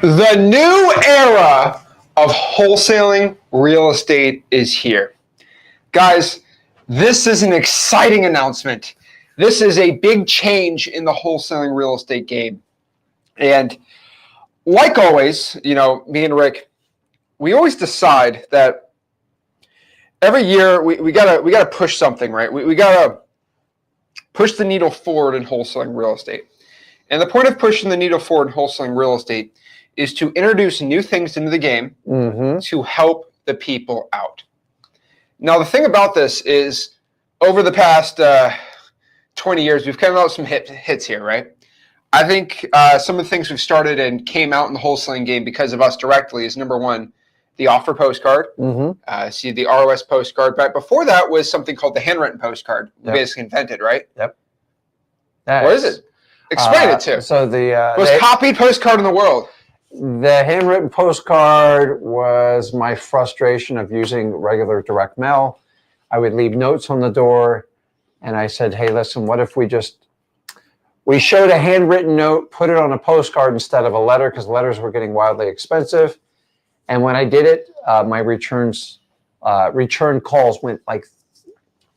The new era of wholesaling real estate is here. Guys, this is an exciting announcement. This is a big change in the wholesaling real estate game. And like always, me and Rick, we always decide that every year we gotta push something, right? We gotta push the needle forward in wholesaling real estate. And the point of pushing the needle forward in wholesaling real estate is to introduce new things into the game to help the people out. Now, the thing about this is over the past 20 years, we've come out with some hits here, right? I think some of the things we've started and came out in the wholesaling game because of us directly is, number one, the offer postcard. See the ROS postcard. But before that was something called the handwritten postcard. We basically invented, right? Yep. What is it? Explain it to. So the most copied postcard in the world. The handwritten postcard was my frustration of using regular direct mail. I would leave notes on the door, and I said, hey, listen, what if we showed a handwritten note, put it on a postcard instead of a letter, because letters were getting wildly expensive. And when I did it, my return calls went like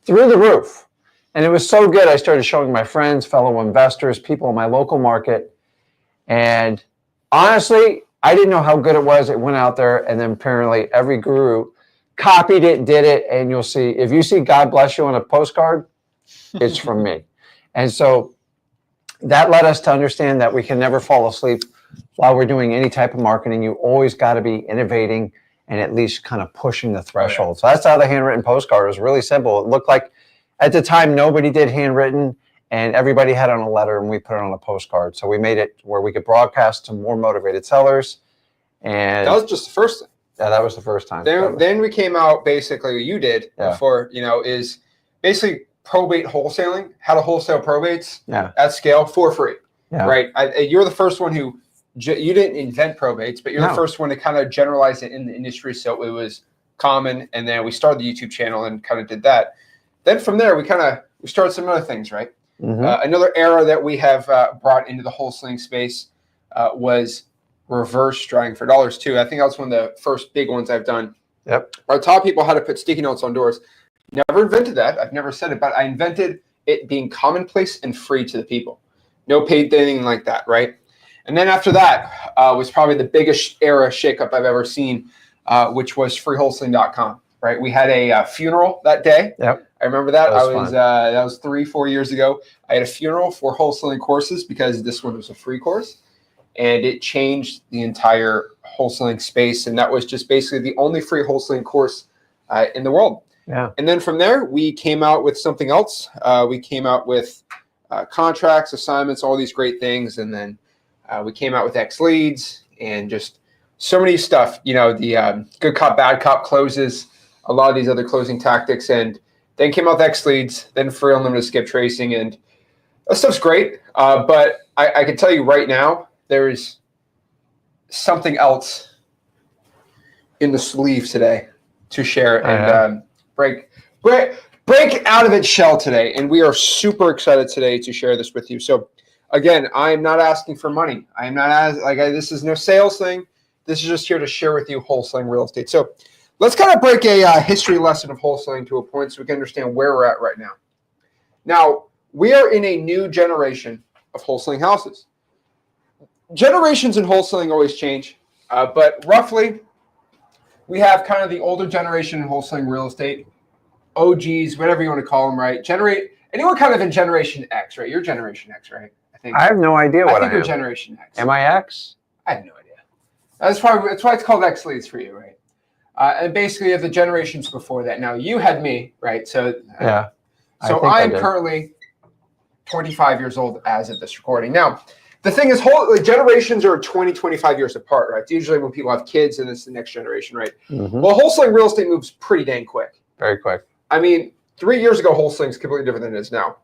through the roof. And it was so good, I started showing my friends, fellow investors, people in my local market. And honestly, I didn't know how good it was. It went out there, and then apparently every guru copied it, did it, and you'll see, if you see God bless you on a postcard, it's from me. And so that led us to understand that we can never fall asleep while we're doing any type of marketing. You always got to be innovating and at least kind of pushing the threshold. So that's how the handwritten postcard was. Really simple. It looked like at the time nobody did handwritten, and everybody had on a letter, and we put it on a postcard. So we made it where we could broadcast to more motivated sellers. And that was just the first thing. Yeah, that was the first time. Then we came out, basically, you did before, is basically probate wholesaling, how to wholesale probates at scale for free, right? You're the first one who, you didn't invent probates, but you're the first one to kind of generalize it in the industry, so it was common. And then we started the YouTube channel and kind of did that. Then from there, we started some other things, right? Another era that we have brought into the wholesaling space was reverse drawing for dollars too. I think that was one of the first big ones I've done. I taught people how to put sticky notes on doors. Never invented that. I've never said it, but I invented it being commonplace and free to the people. No paid anything like that, right? And then after that was probably the biggest era shakeup I've ever seen, which was freewholesaling.com, right? We had a funeral that day. I remember that. That was 3-4 years ago. I had a funeral for wholesaling courses because this one was a free course, and it changed the entire wholesaling space. And that was just basically the only free wholesaling course in the world. And then from there, we came out with something else. We came out with contracts, assignments, all these great things. And then we came out with X leads and just so many stuff, the good cop, bad cop closes, a lot of these other closing tactics. And then came out with X leads, then free unlimited skip tracing. And that stuff's great. But I can tell you right now, there's something else in the sleeve today to share and break out of its shell today. And we are super excited today to share this with you. So again, I am not asking for money. I am not this is no sales thing. This is just here to share with you wholesaling real estate. So let's kind of break a history lesson of wholesaling to a point so we can understand where we're at right now. Now, we are in a new generation of wholesaling houses. Generations in wholesaling always change, but roughly we have kind of the older generation in wholesaling real estate, OGs, whatever you want to call them, right? Anyone kind of in Generation X, right? You're Generation X, right? I have no idea what I am. I think you're Generation X. Am I X? I have no idea. That's why it's called X leads for you, right? And basically, you have the generations before that. Now, you had me, right? So So I'm currently 25 years old as of this recording. Now, the thing is, generations are 20, 25 years apart, right? It's usually when people have kids and it's the next generation, right? Well, wholesaling real estate moves pretty dang quick. Very quick. I mean, 3 years ago, wholesaling is completely different than it is now.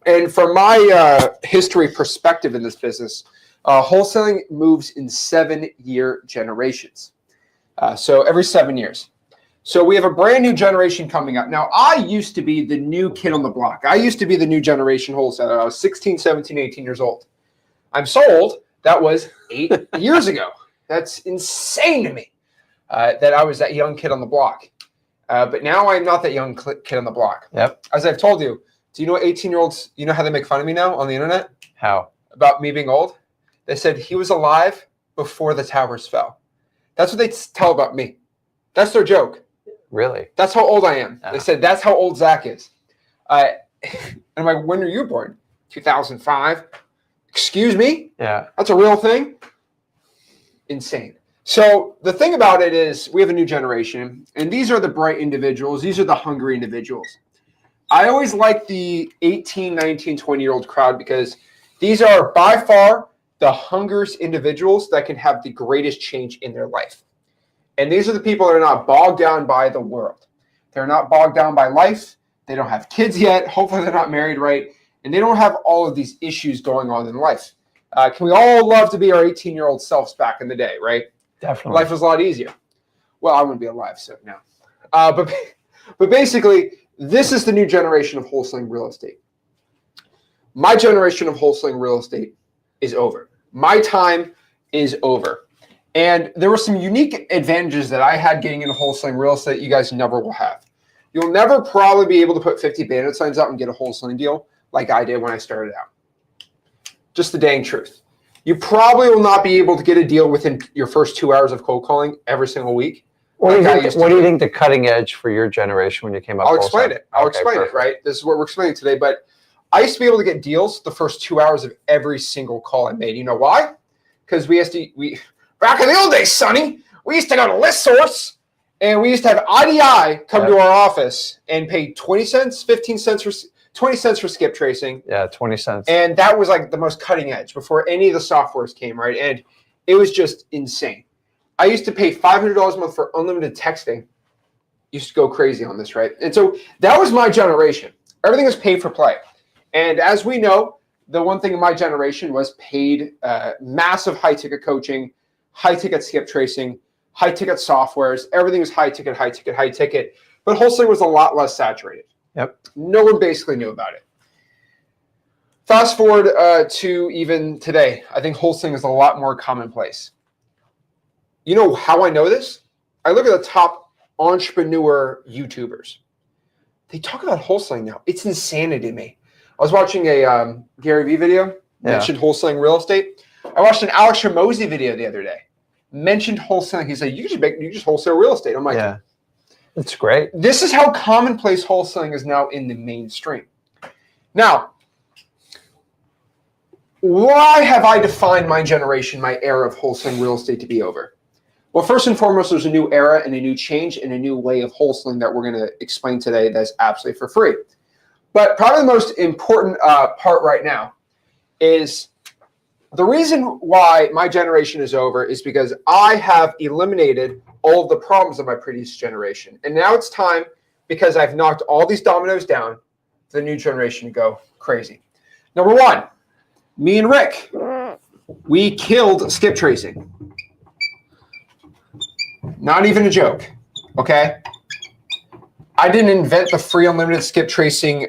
And from my history perspective in this business, wholesaling moves in 7-year generations. So every 7 years. So we have a brand new generation coming up. Now, I used to be the new kid on the block. I used to be the new generation wholesaler. I was 16, 17, 18 years old. I'm so old That was 8 years ago. That's insane to me that I was that young kid on the block. But now I'm not that young kid on the block. Yep. As I've told you, do you know 18-year-olds, you know how they make fun of me now on the internet? How? About me being old? They said he was alive before the towers fell. That's what they tell about me. That's their joke. Really? That's how old I am. They said that's how old Zach is. And I'm like, when were you born? 2005. Excuse me? Yeah. That's a real thing? Insane. So the thing about it is we have a new generation, and these are the bright individuals. These are the hungry individuals. I always like the 18, 19, 20-year-old crowd because these are by far the hungriest individuals that can have the greatest change in their life. And these are the people that are not bogged down by the world. They're not bogged down by life. They don't have kids yet. Hopefully they're not married, right? And they don't have all of these issues going on in life. Can we all love to be our 18-year-old selves back in the day, right? Definitely. Life was a lot easier. Well, I wouldn't be alive, so no. But basically, this is the new generation of wholesaling real estate. My generation of wholesaling real estate is over. My time is over. And there were some unique advantages that I had getting into wholesaling real estate you guys never will have. You'll never probably be able to put 50 bandit signs out and get a wholesaling deal like I did when I started out. Just the dang truth. You probably will not be able to get a deal within your first 2 hours of cold calling every single week. What do you think the cutting edge for your generation when you came up? I'll explain it. I'll explain it, right? This is what we're explaining today. But I used to be able to get deals the first 2 hours of every single call I made. You know why? Because we back in the old days, Sonny, we used to go to ListSource and we used to have IDI come to our office and pay 20 cents, 15 cents for 20 cents for skip tracing. Yeah, 20 cents. And that was like the most cutting edge before any of the softwares came, right? And it was just insane. I used to pay $500 a month for unlimited texting. Used to go crazy on this, right? And so that was my generation. Everything was paid for play. And as we know, the one thing in my generation was paid massive high-ticket coaching, high-ticket skip tracing, high-ticket softwares. Everything was high-ticket, high-ticket, high-ticket. But wholesaling was a lot less saturated. Yep. No one basically knew about it. Fast forward to even today, I think wholesaling is a lot more commonplace. You know how I know this? I look at the top entrepreneur YouTubers. They talk about wholesaling now. It's insanity to me. I was watching a Gary Vee video, mentioned wholesaling real estate. I watched an Alex Hormozi video the other day, mentioned wholesaling. He said, you just wholesale real estate. I'm like, yeah, that's great. This is how commonplace wholesaling is now in the mainstream. Now, why have I defined my generation, my era of wholesaling real estate to be over? Well, first and foremost, there's a new era and a new change and a new way of wholesaling that we're going to explain today that's absolutely for free. But probably the most important part right now is the reason why my generation is over is because I have eliminated all of the problems of my previous generation. And now it's time, because I've knocked all these dominoes down, for the new generation to go crazy. Number one, me and Rick, we killed skip tracing. Not even a joke, okay? I didn't invent the free unlimited skip tracing.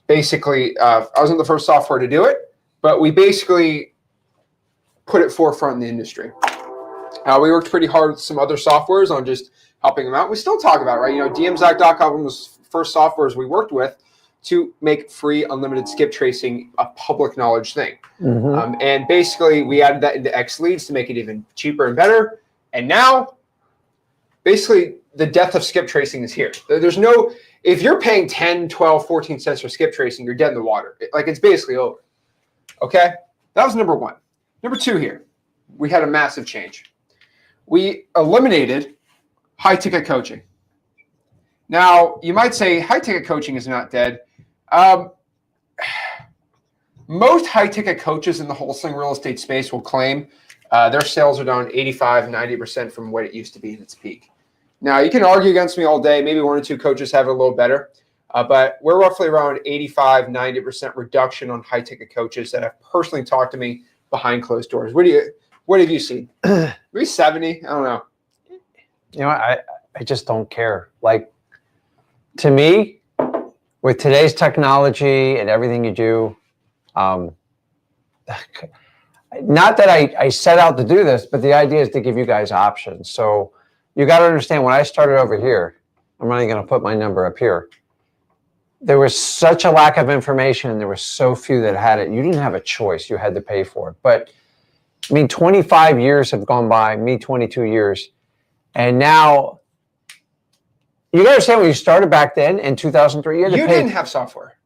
Basically, I wasn't the first software to do it, but we basically put it forefront in the industry. We worked pretty hard with some other softwares on just helping them out. We still talk about it, right? You know, DMZac.com was the first softwares we worked with to make free unlimited skip tracing a public knowledge thing. Mm-hmm. And basically, we added that into X Leads to make it even cheaper and better. And now, basically, the death of skip tracing is here. There's no, if you're paying 10, 12, 14 cents for skip tracing, you're dead in the water. It's basically over. Okay? That was number one. Number two here, we had a massive change. We eliminated high-ticket coaching. Now, you might say high-ticket coaching is not dead. Most high-ticket coaches in the wholesaling real estate space will claim their sales are down 85, 90% from what it used to be in its peak. Now, you can argue against me all day. Maybe one or two coaches have it a little better. But we're roughly around 85, 90% reduction on high-ticket coaches that have personally talked to me behind closed doors. What have you seen? Maybe 70? I don't know. You know, I just don't care. Like, to me, with today's technology and everything you do, not that I set out to do this, but the idea is to give you guys options. So you got to understand, when I started over here, I'm only going to put my number up here. There was such a lack of information, and there were so few that had it. You didn't have a choice. You had to pay for it. But I mean, 25 years have gone by, me 22 years. And now, you got to understand, when you started back then in 2003, you didn't have software.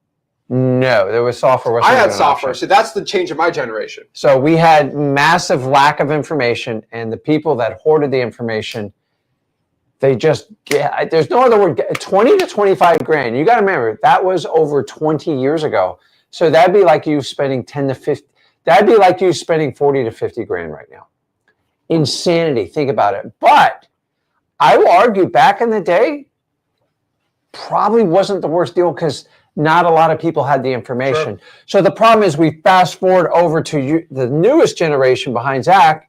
No, there was software. I had software, so that's the change of my generation. So we had massive lack of information, and the people that hoarded the information, they just, there's no other word, 20 to 25 grand. You got to remember, that was over 20 years ago. So that'd be like you spending 10 to 50, that'd be like you spending 40 to 50 grand right now. Insanity, think about it. But I will argue, back in the day, probably wasn't the worst deal, because not a lot of people had the information. Sure. So the problem is, we fast forward over to the newest generation behind Zach,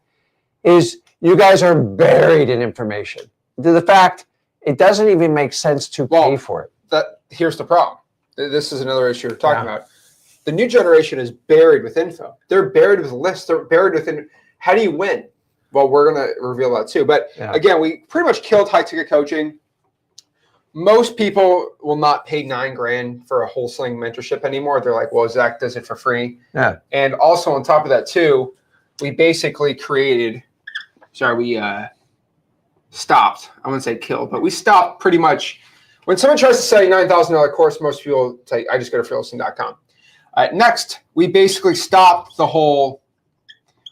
is you guys are buried in information. To the fact, it doesn't even make sense to pay for it. Here's the problem. This is another issue we're talking about. The new generation is buried with info. They're buried with lists. They're buried within. How do you win? Well, we're going to reveal that too. But again, we pretty much killed high ticket coaching. Most people will not pay $9 grand for a wholesaling mentorship anymore. They're like, well, Zach does it for free. Yeah. And also on top of that too, we basically created, we stopped. I wouldn't say killed, but we stopped pretty much. When someone tries to sell you a $9,000 course, most people say, I just go to freelisting.com. Next, we basically stopped the whole,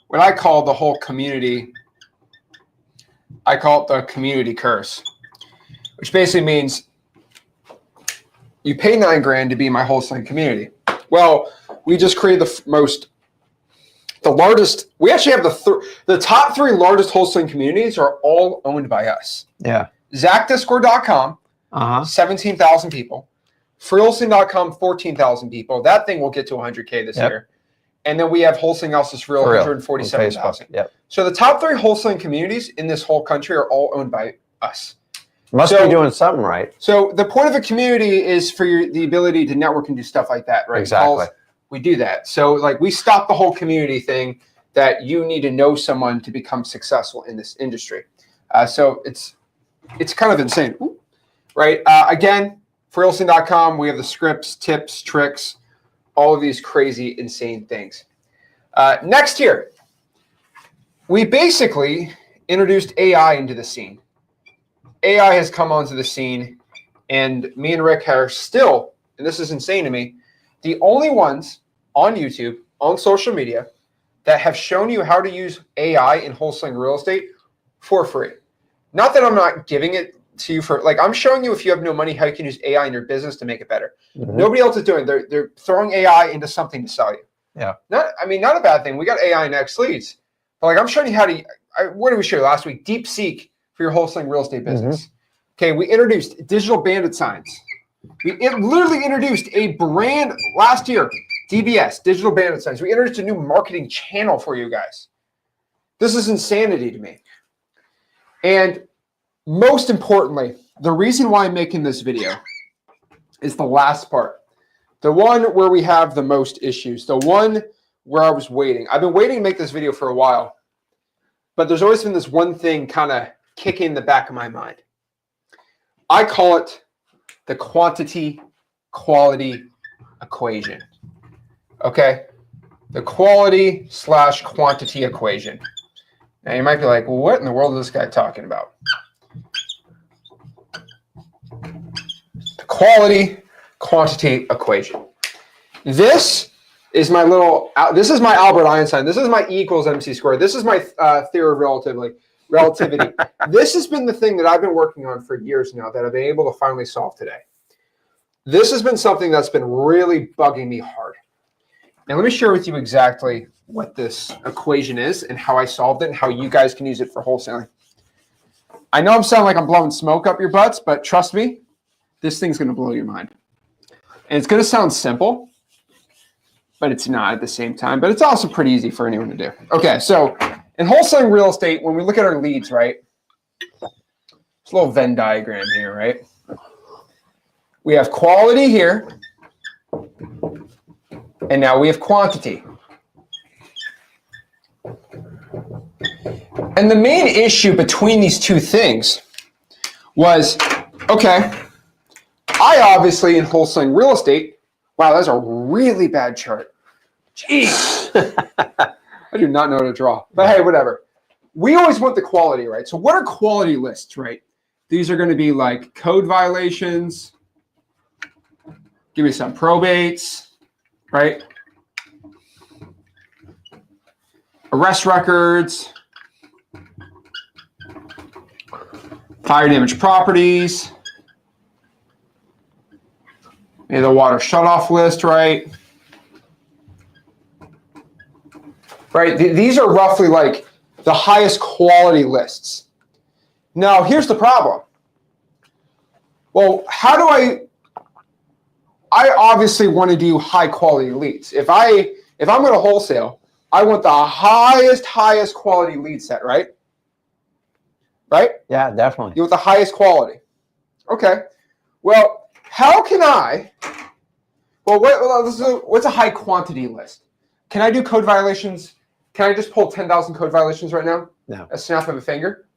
what I call the whole community. I call it the community curse, which basically means you pay $9 grand to be in my wholesaling community. Well, we just created the largest. We actually have the top 3 largest wholesaling communities are all owned by us. Yeah. ZachDiscord.com, 17,000 people. Freelisting.com, 14,000 people. That thing will get to 100K this year. And then we have Wholesaling Else is Real, 147,000. Yep. So the top 3 wholesaling communities in this whole country are all owned by us. Must be doing something right. So the point of a community is for the ability to network and do stuff like that, right? Exactly. We do that. So like we stopped the whole community thing that you need to know someone to become successful in this industry. So it's kind of insane, right? Again, freelisting.com, we have the scripts, tips, tricks, all of these crazy, insane things. Next year, we basically introduced AI into the scene. AI has come onto the scene, and me and Rick are still, and this is insane to me, the only ones on YouTube, on social media, that have shown you how to use AI in wholesaling real estate for free. Not that I'm not giving it to you for, like, I'm showing you, if you have no money, how you can use AI in your business to make it better. Mm-hmm. Nobody else is doing it. They're throwing AI into something to sell you. Yeah. Not a bad thing. We got AI next leads. But like, I'm showing you how to, what did we show you last week? DeepSeek for your wholesaling real estate business. Mm-hmm. Okay, we introduced digital bandit signs. We literally introduced a brand last year, DBS, digital bandit signs. We introduced a new marketing channel for you guys. This is insanity to me. And most importantly, the reason why I'm making this video is the last part. The one where we have the most issues. The one where I was waiting. I've been waiting to make this video for a while, but there's always been this one thing kind of kicking in the back of my mind. I call it the quantity-quality equation. Okay? The quality/quantity equation. Now you might be like, well, what in the world is this guy talking about? The quality-quantity equation. This is my this is my Albert Einstein. This is my E equals MC squared. This is my theory of relativity. This has been the thing that I've been working on for years now that I've been able to finally solve today. This has been something that's been really bugging me hard. Now let me share with you exactly what this equation is and how I solved it and how you guys can use it for wholesaling. I know I'm sounding like I'm blowing smoke up your butts, but trust me, this thing's going to blow your mind. And it's going to sound simple, but it's not at the same time. But it's also pretty easy for anyone to do. Okay, so in wholesaling real estate, when we look at our leads, right? It's a little Venn diagram here, right? We have quality here, and now we have quantity. And the main issue between these two things was, okay, I obviously in wholesaling real estate, wow, that's a really bad chart. Jeez. I do not know how to draw, but hey, whatever. We always want the quality, right? So what are quality lists, right? These are going to be like code violations. Give me some probates, right? Arrest records. Fire damage properties. Maybe the water shutoff list, right? Right, these are roughly like the highest quality lists. Now, here's the problem. Well, how do I obviously want to do high quality leads. If I'm going to wholesale, I want the highest quality lead set, right? Right? Yeah, definitely. You want the highest quality. Okay. Well, how can I? Well, what's a high quantity list? Can I do code violations? Can I just pull 10,000 code violations right now? No. A snap of a finger?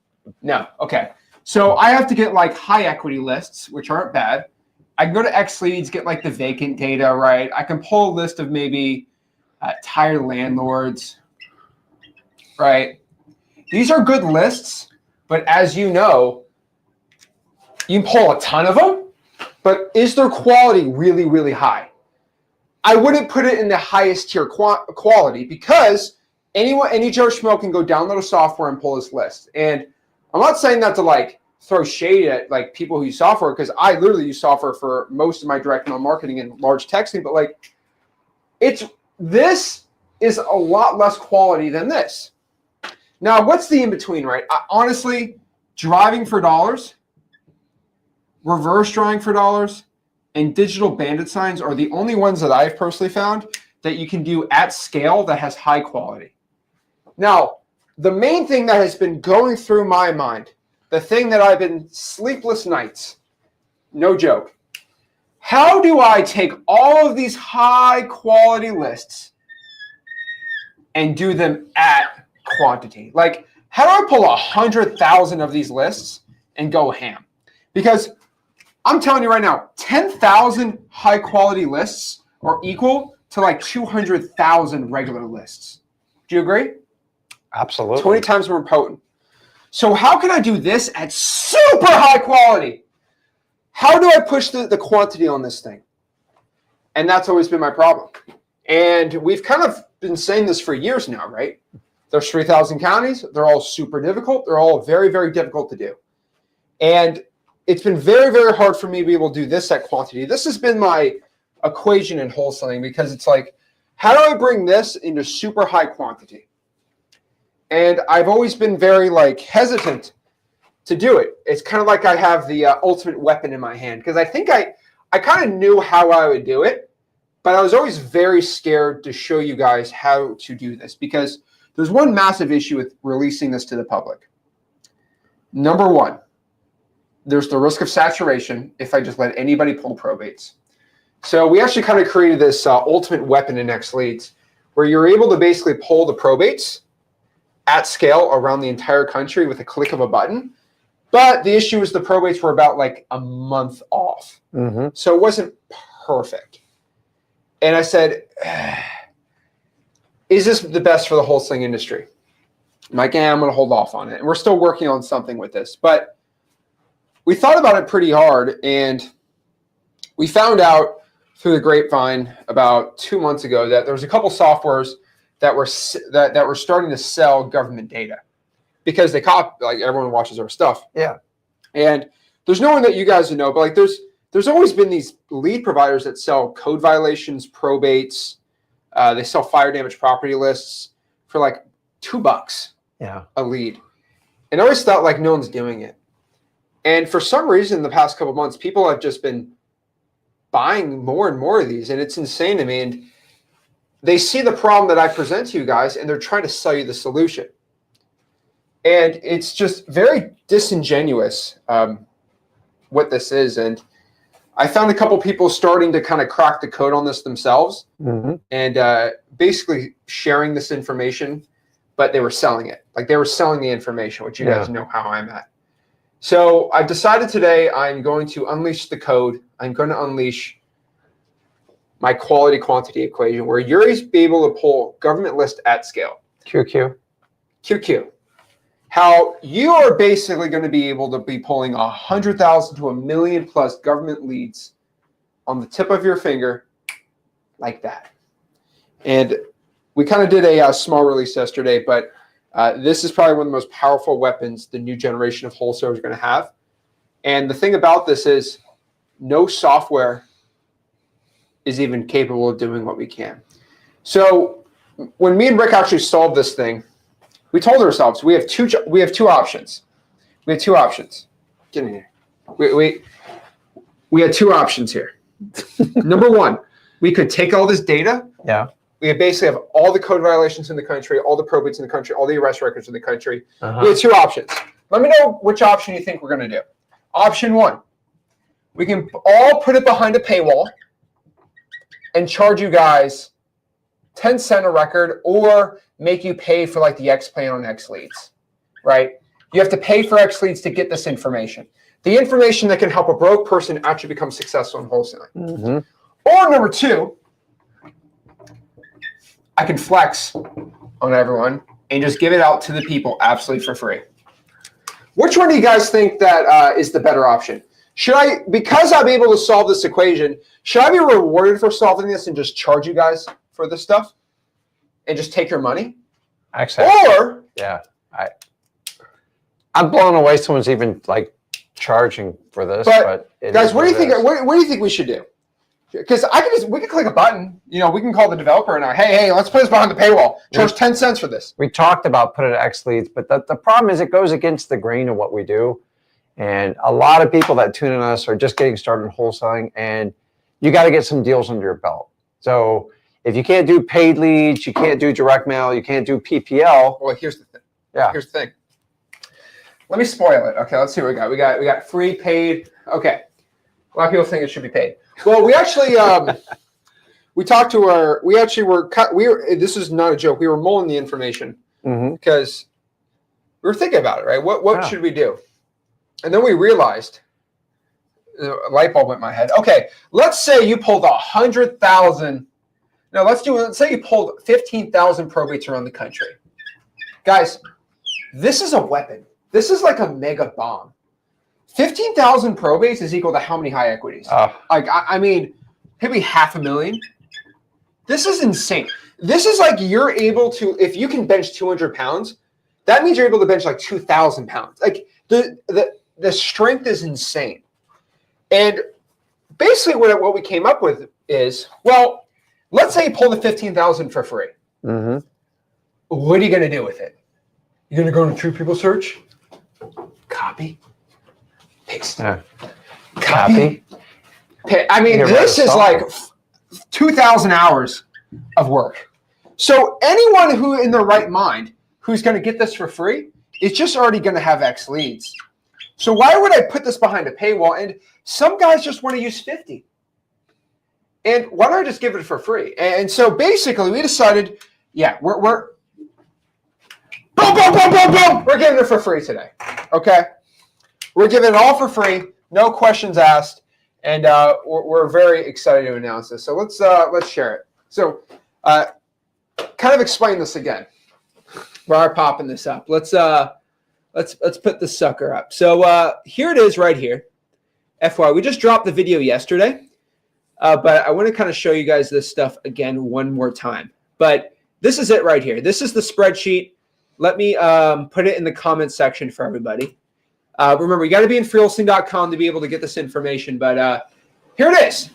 No. Okay. So I have to get like high equity lists, which aren't bad. I can go to X Leads, get like the vacant data, right? I can pull a list of maybe tired landlords, right? These are good lists, but as you know, you can pull a ton of them, but is their quality really, really high? I wouldn't put it in the highest tier quality because any Joe Schmo can go download a software and pull this list. And I'm not saying that to like throw shade at like people who use software, because I literally use software for most of my direct mail marketing and large texting, but like this is a lot less quality than this. Now, what's the in between, right? Honestly, driving for dollars, reverse drawing for dollars, and digital bandit signs are the only ones that I've personally found that you can do at scale that has high quality. Now, the main thing that has been going through my mind, the thing that I've been sleepless nights, no joke, how do I take all of these high quality lists and do them at quantity? Like, how do I pull 100,000 of these lists and go ham? Because I'm telling you right now, 10,000 high quality lists are equal to like 200,000 regular lists. Do you agree? Absolutely. 20 times more potent. So how can I do this at super high quality? How do I push the quantity on this thing? And that's always been my problem. And we've kind of been saying this for years now, right? There's 3,000 counties. They're all super difficult. They're all very, very difficult to do. And it's been very, very hard for me to be able to do this at quantity. This has been my equation in wholesaling, because it's like, how do I bring this into super high quantity? And I've always been very like hesitant to do it. It's kind of like I have the ultimate weapon in my hand, because I think I kind of knew how I would do it, but I was always very scared to show you guys how to do this, because there's one massive issue with releasing this to the public. Number one, there's the risk of saturation if I just let anybody pull probates. So we actually kind of created this ultimate weapon in X Leads, where you're able to basically pull the probates at scale around the entire country with a click of a button. But the issue is the probates were about like a month off. Mm-hmm. So it wasn't perfect. And I said, is this the best for the wholesaling industry? I'm like, I'm going to hold off on it. And we're still working on something with this. But we thought about it pretty hard, and we found out through the grapevine about 2 months ago that there was a couple softwares that were starting to sell government data, because they like everyone watches our stuff. Yeah. And there's no one that you guys would know, but like there's always been these lead providers that sell code violations, probates. They sell fire damage property lists for like $2 a lead. And I always thought like no one's doing it. And for some reason, in the past couple of months, people have just been buying more and more of these, and it's insane to me. And they see the problem that I present to you guys, and they're trying to sell you the solution. And it's just very disingenuous what this is. And I found a couple people starting to kind of crack the code on this themselves, mm-hmm. and basically sharing this information but they were selling it. Like they were selling the information, which you guys know how I'm at. So I've decided today I'm going to unleash the code. I'm going to unleash my quality quantity equation where you're able to pull government list at scale. QQ. How you are basically going to be able to be pulling 100,000 to 1 million plus government leads on the tip of your finger like that. And we kind of did a small release yesterday, but this is probably one of the most powerful weapons the new generation of wholesalers are going to have. And the thing about this is no software is even capable of doing what we can. So when me and Rick actually solved this thing, we told ourselves we have two options. We had two options. Get in here. We had two options here. Number one, we could take all this data. Yeah. We basically have all the code violations in the country, all the probates in the country, all the arrest records in the country. We had two options. Let me know which option you think we're going to do. Option one, we can all put it behind a paywall and charge you guys 10 cents a record or make you pay for like the X plan on X leads, right? You have to pay for X leads to get this information. The information that can help a broke person actually become successful in wholesaling. Or number two, I can flex on everyone and just give it out to the people absolutely for free. Which one do you guys think that is the better option? Should I, because I'm able to solve this equation, should I be rewarded for solving this and just charge you guys for this stuff and just take your money? Actually, or I'm blown away someone's even like charging for this. But guys, what do you think? What do you think we should do? Because we can click a button. You know, we can call the developer and hey, let's put this behind the paywall. Charge 10 cents for this. We talked about putting X leads, but the problem is it goes against the grain of what we do. And a lot of people that tune in us are just getting started in wholesaling, and you got to get some deals under your belt. So if you can't do paid leads, you can't do direct mail, you can't do PPL. Well, here's the thing. Here's the thing. Let me spoil it. Okay, let's see what we got. We got free, paid. Okay. A lot of people think it should be paid. Well, we actually we talked to this is not a joke. We were mulling the information because we were thinking about it, right? What should we do? And then we realized, a light bulb went in my head. Okay, let's say you pulled 100,000. Now let's say you pulled 15,000 probates around the country. Guys, this is a weapon. This is like a mega bomb. 15,000 probates is equal to how many high equities? I mean, maybe 500,000. This is insane. This is like you're able to, if you can bench 200 pounds, that means you're able to bench like 2,000 pounds. Like the strength is insane. And basically what we came up with is, well, let's say you pull the 15,000 for free. What are you going to do with it? You're going to go to True People Search? Copy. Paste. Copy. I mean, this is like 2,000 hours of work. So anyone who in their right mind who's going to get this for free is just already going to have X leads. So why would I put this behind a paywall? And some guys just want to use 50. And why don't I just give it for free? And so basically we decided, we're giving it for free today. Okay? We're giving it all for free, no questions asked, and we're very excited to announce this. So let's share it. So kind of explain this again. While I'm popping this up, let's put this sucker up. So here it is right here. FYI, we just dropped the video yesterday, but I want to kind of show you guys this stuff again one more time. But this is it right here. This is the spreadsheet. Let me put it in the comments section for everybody. Remember, you got to be in freewholesaling.com to be able to get this information. But here it is.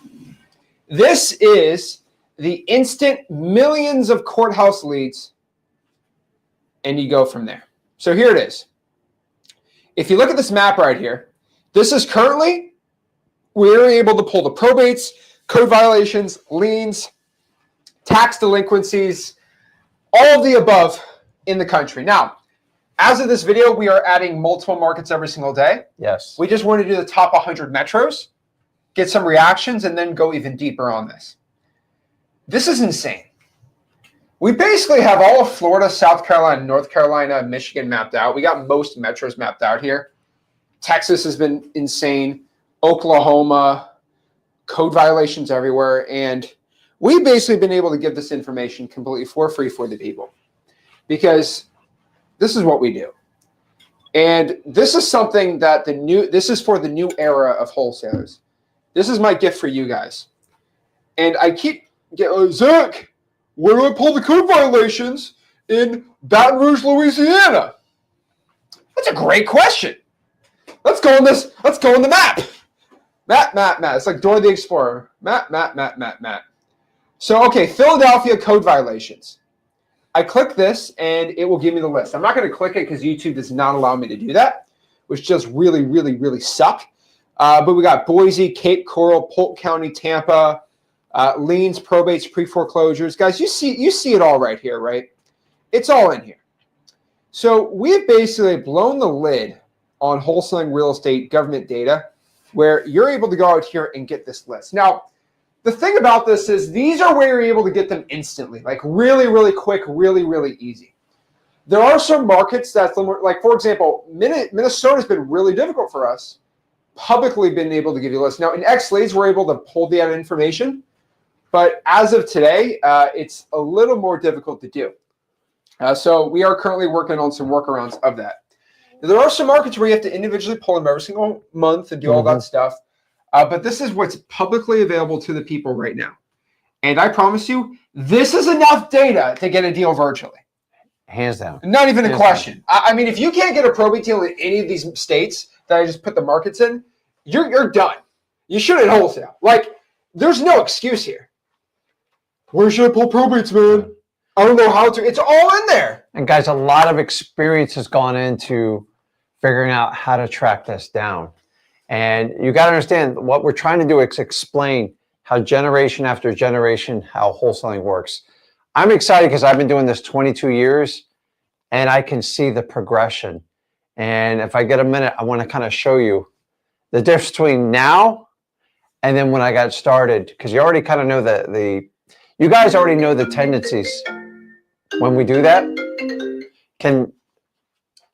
This is the instant millions of courthouse leads, and you go from there. So here it is. If you look at this map right here, this is currently, we're able to pull the probates, code violations, liens, tax delinquencies, all of the above in the country. Now, as of this video, we are adding multiple markets every single day. Yes. We just want to do the top 100 metros, get some reactions, and then go even deeper on this. This is insane. We basically have all of Florida, South Carolina, North Carolina, Michigan mapped out. We got most metros mapped out here. Texas has been insane. Oklahoma, code violations everywhere. And we've basically been able to give this information completely for free for the people because this is what we do. And this is something that this is for the new era of wholesalers. This is my gift for you guys. And I keep getting, Zach, where do I pull the code violations in Baton Rouge, Louisiana? That's a great question. Let's go on the map. Map. It's like Dora the Explorer. Map. So, okay, Philadelphia code violations. I click this and it will give me the list. I'm not going to click it because YouTube does not allow me to do that, which just really, really, really suck. But we got Boise, Cape Coral, Polk County, Tampa, liens, probates, pre-foreclosures. Guys, you see it all right here, right? It's all in here. So we've basically blown the lid on wholesaling real estate government data where you're able to go out here and get this list. Now, the thing about this is these are where you're able to get them instantly, like really, really quick, really, really easy. There are some markets that's like, for example, Minnesota's been really difficult for us, publicly been able to give you a list. Now, in X-Leads, we're able to pull the information, but as of today, it's a little more difficult to do. So we are currently working on some workarounds of that. There are some markets where you have to individually pull them every single month and do all that stuff. But this is what's publicly available to the people right now. And I promise you, this is enough data to get a deal virtually. Hands down. Not even a question. I mean, if you can't get a probate deal in any of these states that I just put the markets in, you're done. You shouldn't wholesale. Like, there's no excuse here. Where should I pull probates, man? I don't know how to. It's all in there. And guys, a lot of experience has gone into figuring out how to track this down. And you got to understand what we're trying to do is explain how generation after generation, how wholesaling works. I'm excited because I've been doing this 22 years and I can see the progression. And if I get a minute, I want to kind of show you the difference between now and then when I got started, because you already kind of know you guys already know the tendencies. When we do that,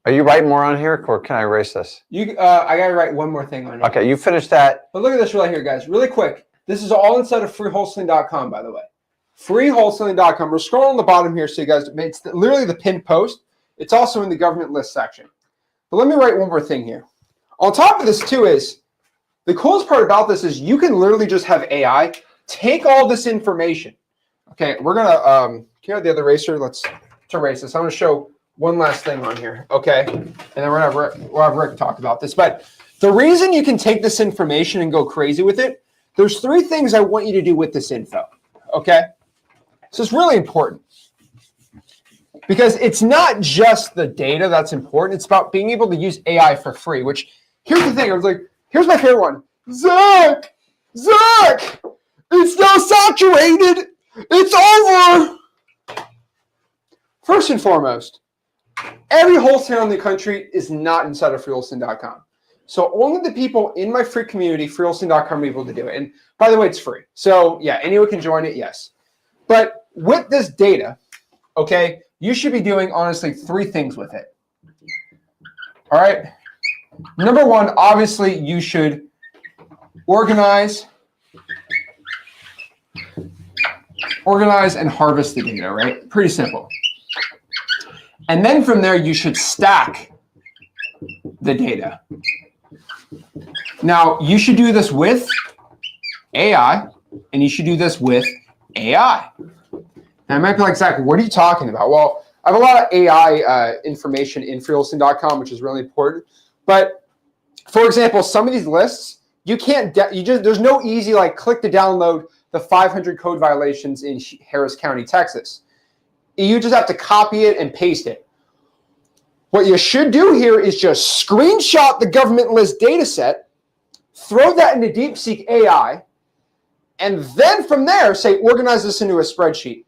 are you writing more on here, or can I erase this? I gotta write one more thing on it. Okay, you finish that. But look at this right here, guys. Really quick. This is all inside of freewholesaling.com, by the way. Freewholesaling.com. We're scrolling on the bottom here, so you guys, it's literally the pinned post. It's also in the government list section. But let me write one more thing here. On top of this, too, is the coolest part about this is you can literally just have AI take all this information. Okay, we're gonna can I have the other eraser? Let's erase this. I'm gonna show one last thing on here, okay? And then we'll have Rick talk about this. But the reason you can take this information and go crazy with it, there's 3 things I want you to do with this info, okay? So it's really important because it's not just the data that's important. It's about being able to use AI for free, which here's the thing. I was like, here's my favorite one. Zach, it's now saturated. It's over. First and foremost, every wholesaler in the country is not inside of freewholesaling.com. So only the people in my free community, freewholesaling.com, are able to do it. And by the way, it's free. So yeah, anyone can join it, yes. But with this data, okay, you should be doing, honestly, 3 things with it. All right? Number 1, obviously, you should organize and harvest the data, right? Pretty simple. And then from there, you should stack the data. Now, you should do this with AI, and you should do this with AI. Now, I might be like, Zach, what are you talking about? Well, I have a lot of AI information in freewholesaling.com, which is really important. But, for example, some of these lists, you can't, there's no easy, like, click to download the 500 code violations in Harris County, Texas. You just have to copy it and paste it. What you should do here is just screenshot the government list data set, throw that into DeepSeek AI, and then from there say, organize this into a spreadsheet.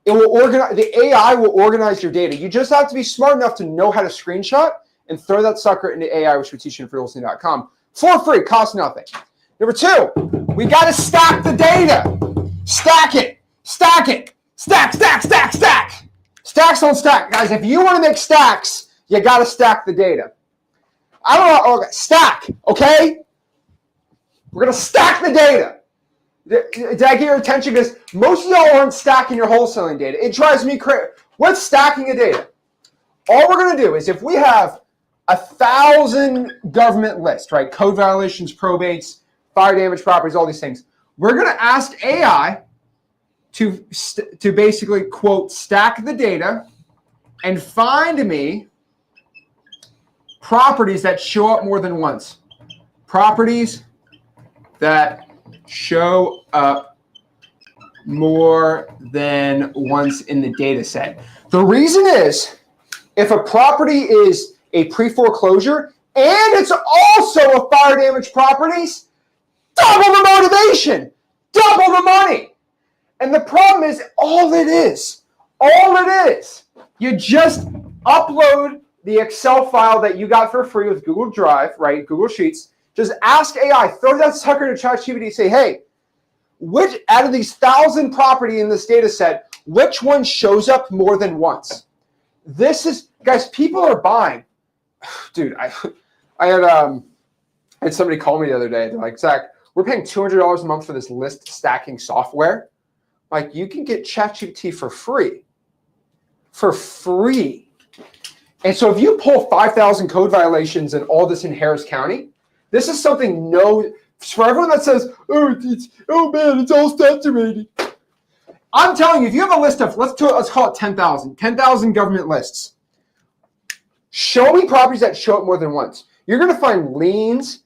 It will organize, the AI will organize your data. You just have to be smart enough to know how to screenshot and throw that sucker into AI, which we teach you in freewholesaling.com for free, costs nothing. Number 2, we got to stack the data. Stack it. Stack, stack, stack, stack. Stacks on stack. Guys, if you want to make stacks, you got to stack the data. I don't know. Okay, stack, okay? We're going to stack the data. Did I get your attention? Because most of y'all aren't stacking your wholesaling data. It drives me crazy. What's stacking the data? All we're going to do is if we have 1,000 government lists, right? Code violations, probates, fire damage properties, all these things. We're going to ask AI to basically, quote, stack the data and find me properties that show up more than once. Properties that show up more than once in the data set. The reason is, if a property is a pre-foreclosure and it's also a fire damage properties, double the motivation, double the money. And the problem is, all it is, you just upload the Excel file that you got for free with Google Drive, right? Google Sheets. Just ask AI, throw that sucker to ChatGPT, say, hey, which out of these 1,000 property in this data set, which one shows up more than once? This is, guys, people are buying. Dude, I had somebody call me the other day. They're like, Zach, we're paying $200 a month for this list stacking software. Like, you can get ChatGPT for free. For free. And so if you pull 5,000 code violations and all this in Harris County, this is something for everyone that says, oh man, it's all saturated. I'm telling you, if you have a list of, let's call it 10,000 government lists. Show me properties that show up more than once. You're going to find liens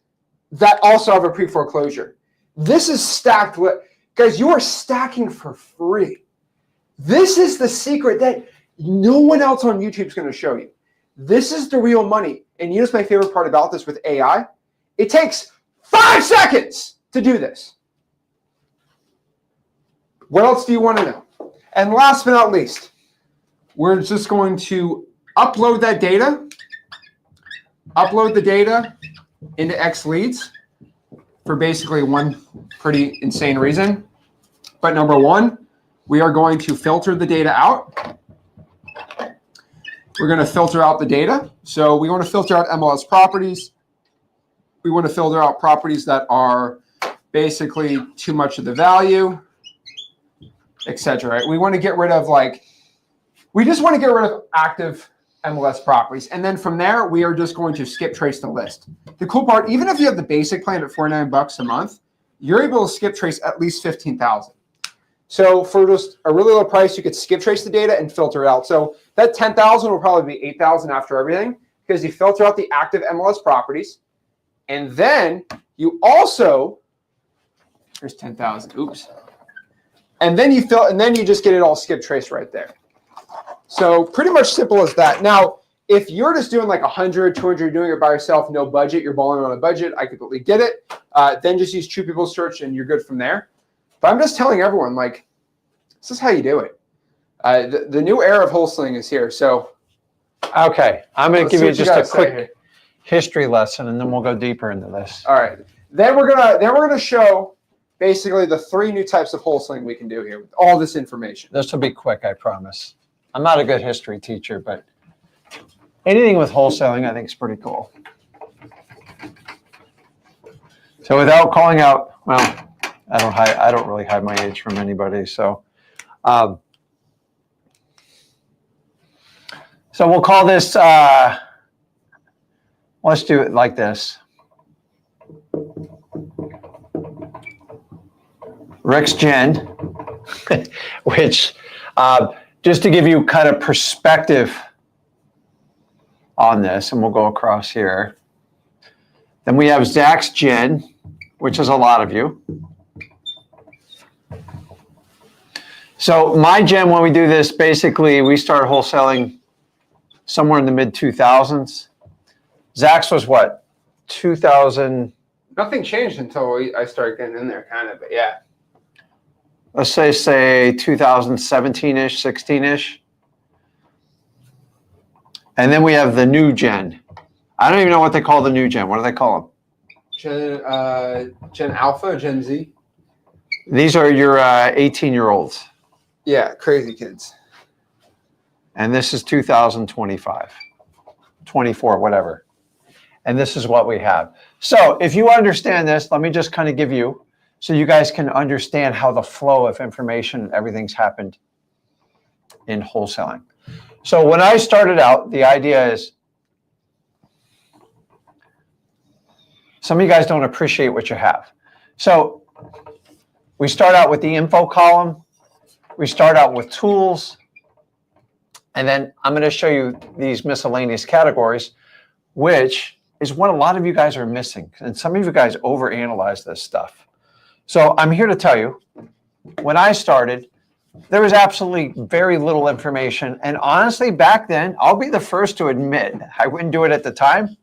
that also have a pre-foreclosure. This is stacked. Guys, you are stacking for free. This is the secret that no one else on YouTube is going to show you. This is the real money. And you know what's my favorite part about this with AI? It takes 5 seconds to do this. What else do you want to know? And last but not least, we're just going to upload that data, upload the data into XLeads for basically one pretty insane reason. But number one, we are going to filter the data out. We're going to filter out the data. So we want to filter out MLS properties. We want to filter out properties that are basically too much of the value, etc. Right? We want to get rid of we just want to get rid of active MLS properties. And then from there, we are just going to skip trace the list. The cool part, even if you have the basic plan at $49 a month, you're able to skip trace at least 15,000. So for just a really low price, you could skip trace the data and filter it out. So that 10,000 will probably be 8,000 after everything because you filter out the active MLS properties. And then you also, there's 10,000, oops. And then you just get it all skip trace right there. So pretty much simple as that. Now, if you're just doing like 100, 200, you're doing it by yourself, no budget, you're balling on a budget, I completely get it. Then just use True People Search and you're good from there. But I'm just telling everyone, this is how you do it. The new era of wholesaling is here. So, okay, I'm going to give you just a quick history lesson, and then we'll go deeper into this. All right. Then we're gonna show basically the 3 new types of wholesaling we can do here with all this information. This will be quick, I promise. I'm not a good history teacher, but anything with wholesaling I think is pretty cool. So without calling out, well, I don't really hide my age from anybody. So, so we'll call this. Let's do it like this. Rick Ginn, which just to give you kind of perspective on this, and we'll go across here. Then we have Zach's Ginn, which is a lot of you. So my Ginn, when we do this, basically we started wholesaling somewhere in the mid-2000s. Zach's was what, 2000? Nothing changed until I started getting in there, kind of, but yeah. Let's say 2017-ish, 16-ish. And then we have the new Ginn. I don't even know what they call the new Ginn. What do they call them? Gen Alpha, Gen Z. These are your 18-year-olds. Yeah, crazy kids. And this is 2025, 24, whatever. And this is what we have. So if you understand this, let me just kind of give you, so you guys can understand how the flow of information and everything's happened in wholesaling. So when I started out, the idea is, some of you guys don't appreciate what you have. So we start out with the info column. We start out with tools. And then I'm going to show you these miscellaneous categories, which is what a lot of you guys are missing. And some of you guys overanalyze this stuff. So I'm here to tell you, when I started, there was absolutely very little information. And honestly, back then, I'll be the first to admit, I wouldn't do it at the time.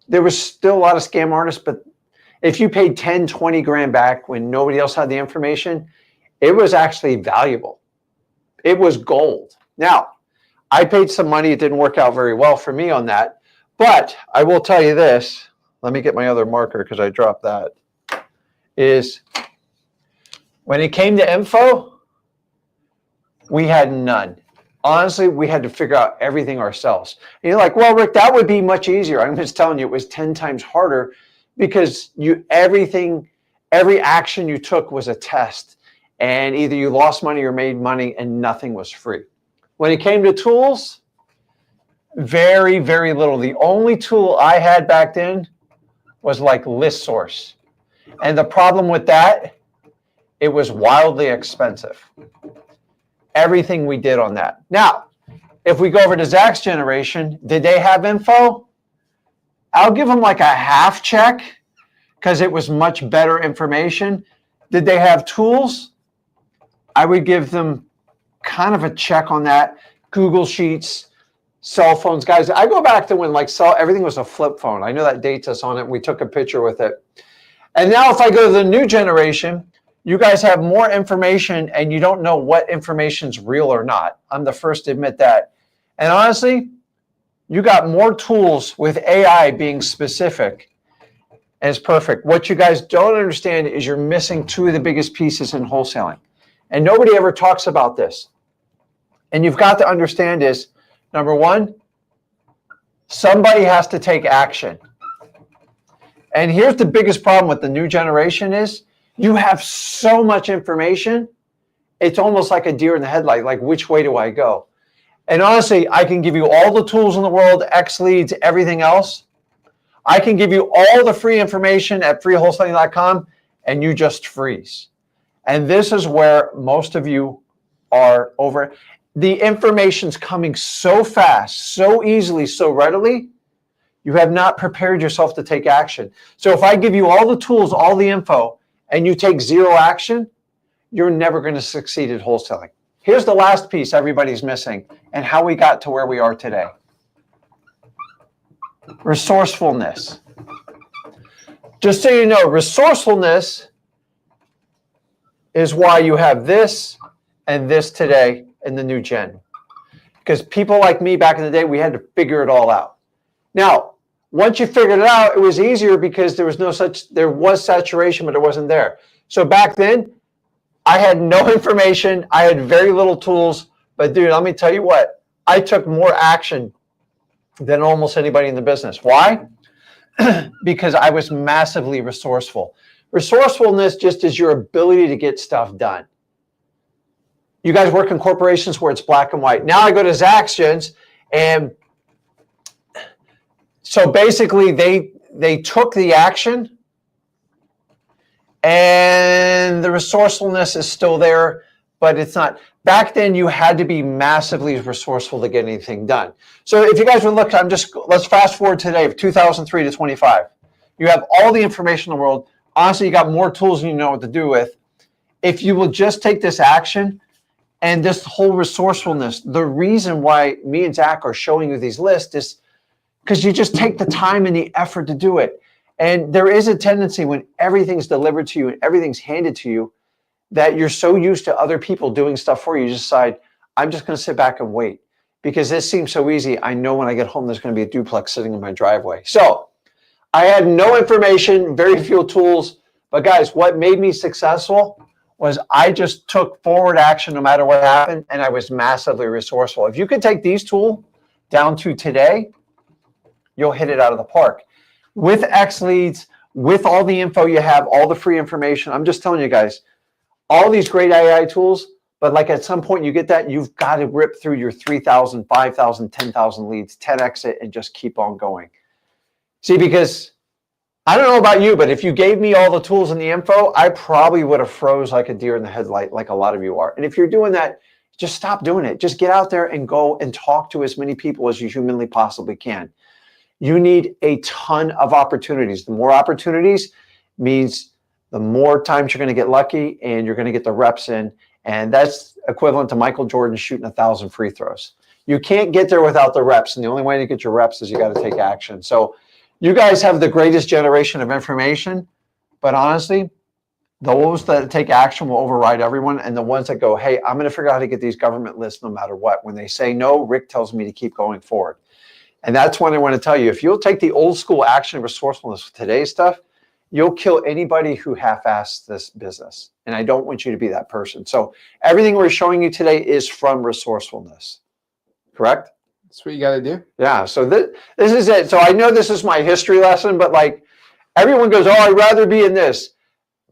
There was still a lot of scam artists, but if you paid 10, 20 grand back when nobody else had the information, it was actually valuable. It was gold. Now, I paid some money. It didn't work out very well for me on that. But I will tell you this. Let me get my other marker because I dropped that. Is when it came to info, we had none. Honestly, we had to figure out everything ourselves. And you're like, well, Rick, that would be much easier. I'm just telling you, it was 10 times harder because every action you took was a test. And either you lost money or made money, and nothing was free. When it came to tools, very, very little. The only tool I had back then was like List Source. And the problem with that, it was wildly expensive. Everything we did on that. Now, if we go over to Zach's generation, did they have info? I'll give them like a half check because it was much better information. Did they have tools? I would give them kind of a check on that. Google Sheets, cell phones. Guys, I go back to when everything was a flip phone. I know that dates us on it. We took a picture with it. And now if I go to the new generation, you guys have more information and you don't know what information's real or not. I'm the first to admit that. And honestly, you got more tools with AI being specific. And it's perfect. What you guys don't understand is you're missing two of the biggest pieces in wholesaling. And nobody ever talks about this. And you've got to understand is, number one, somebody has to take action. And here's the biggest problem with the new generation is you have so much information. It's almost like a deer in the headlight, like which way do I go? And honestly, I can give you all the tools in the world, X leads, everything else. I can give you all the free information at freewholesaling.com and you just freeze. And this is where most of you are over. The information's coming so fast, so easily, so readily, you have not prepared yourself to take action. So if I give you all the tools, all the info, and you take zero action, you're never going to succeed at wholesaling. Here's the last piece everybody's missing and how we got to where we are today. Resourcefulness. Just so you know, resourcefulness is why you have this and this today in the new gen. Because people like me back in the day, we had to figure it all out. Now, once you figured it out, it was easier because there was saturation, but it wasn't there. So back then, I had no information. I had very little tools. But dude, let me tell you what, I took more action than almost anybody in the business. Why? Because I was massively resourceful. Resourcefulness just is your ability to get stuff done. You guys work in corporations where it's black and white. Now I go to Zach's gens, and so basically they took the action, and the resourcefulness is still there, but it's not. Back then, you had to be massively resourceful to get anything done. So if you guys would look, let's fast forward today, 2003 to 25. You have all the information in the world. Honestly, you got more tools than you know what to do with. If you will just take this action and this whole resourcefulness, the reason why me and Zach are showing you these lists is because you just take the time and the effort to do it. And there is a tendency when everything's delivered to you and everything's handed to you that you're so used to other people doing stuff for you, you decide, I'm just going to sit back and wait because this seems so easy. I know when I get home, there's going to be a duplex sitting in my driveway. So I had no information, very few tools, but guys, what made me successful was I just took forward action no matter what happened, and I was massively resourceful. If you could take these tools down to today, you'll hit it out of the park. With X leads, with all the info you have, all the free information, I'm just telling you guys, all these great AI tools, but like at some point you get that, you've got to rip through your 3,000, 5,000, 10,000 leads, 10X it, and just keep on going. See, because I don't know about you, but if you gave me all the tools and the info, I probably would have froze like a deer in the headlight, like a lot of you are. And if you're doing that, just stop doing it. Just get out there and go and talk to as many people as you humanly possibly can. You need a ton of opportunities. The more opportunities means the more times you're going to get lucky and you're going to get the reps in. And that's equivalent to Michael Jordan shooting 1,000 free throws. You can't get there without the reps. And the only way to get your reps is you got to take action. So you guys have the greatest generation of information, but honestly, those that take action will override everyone. And the ones that go, hey, I'm going to figure out how to get these government lists no matter what. When they say no, Rick tells me to keep going forward. And that's when I want to tell you, if you'll take the old school action and resourcefulness with today's stuff, you'll kill anybody who half-assed this business. And I don't want you to be that person. So everything we're showing you today is from resourcefulness, correct? That's what you got to do. Yeah, so this is it. So I know this is my history lesson, but like everyone goes, oh, I'd rather be in this.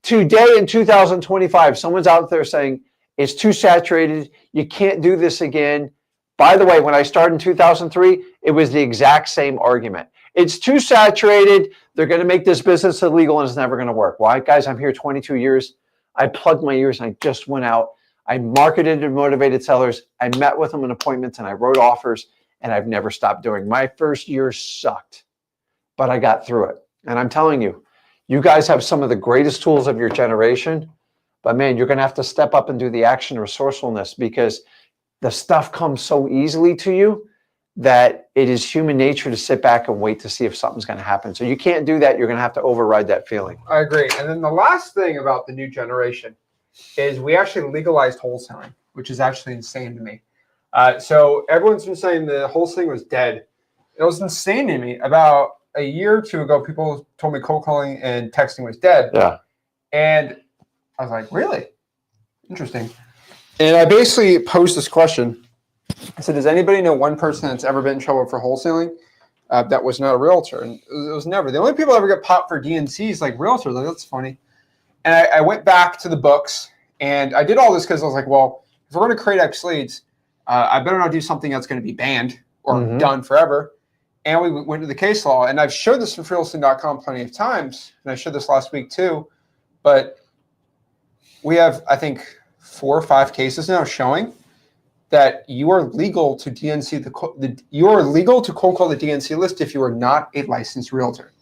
Today in 2025, someone's out there saying, it's too saturated. You can't do this again. By the way, when I started in 2003, it was the exact same argument. It's too saturated. They're going to make this business illegal and it's never going to work. Why? Guys, I'm here 22 years. I plugged my ears and I just went out. I marketed and motivated sellers. I met with them in appointments and I wrote offers. And I've never stopped doing. My first year sucked, but I got through it. And I'm telling you, you guys have some of the greatest tools of your generation, but man, you're going to have to step up and do the action resourcefulness because the stuff comes so easily to you that it is human nature to sit back and wait to see if something's going to happen. So you can't do that. You're going to have to override that feeling. I agree. And then the last thing about the new generation is we actually legalized wholesaling, which is actually insane to me. So everyone's been saying the wholesaling was dead. It was insane to me. About a year or two ago, people told me cold calling and texting was dead. Yeah. And I was like, really? Interesting. And I basically posed this question. I said, does anybody know one person that's ever been in trouble for wholesaling that was not a realtor? And it was never. The only people that ever get popped for DNCs like realtors. Like, that's funny. And I went back to the books and I did all this because I was like, well, if we're going to create X leads, I better not do something that's going to be banned or done forever. And we went to the case law. And I've showed this in freelisting.com plenty of times. And I showed this last week too. But we have, I think, 4 or 5 cases now showing that you are legal to DNC you are legal to cold call the DNC list if you are not a licensed realtor.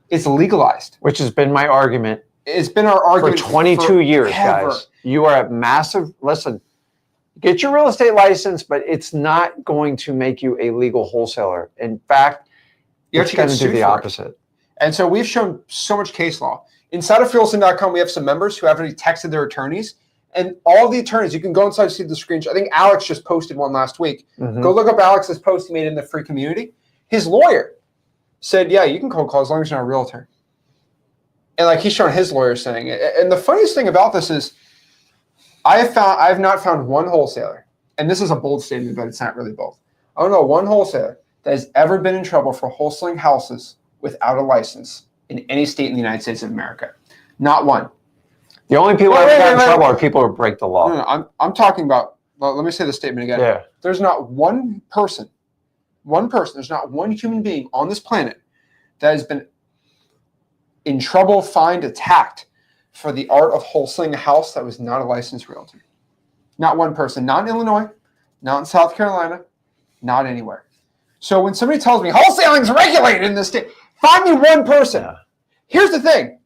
It's legalized. Which has been my argument. It's been our argument for 22 years, guys. You are a massive, listen, get your real estate license, but it's not going to make you a legal wholesaler. In fact, it's going to do the opposite. And so we've shown so much case law. Inside of freelisting.com, we have some members who have already texted their attorneys. And all the attorneys, you can go inside and see the screenshot. I think Alex just posted one last week. Go look up Alex's post he made in the free community. His lawyer said, yeah, you can cold call as long as you're not a realtor. And like he's showing his lawyer saying it. And the funniest thing about this is I have not found one wholesaler, and this is a bold statement, but it's not really bold. I don't know one wholesaler that has ever been in trouble for wholesaling houses without a license in any state in the United States of America. Not one. The only people that have in trouble are people who break the law. No, I'm talking about, well, let me say the statement again. Yeah. There's not one person, there's not one human being on this planet that has been in trouble, fined, attacked for the art of wholesaling a house that was not a licensed realtor. Not one person, not in Illinois, not in South Carolina, not anywhere. So when somebody tells me wholesaling is regulated in this state, find me one person. Yeah. Here's the thing.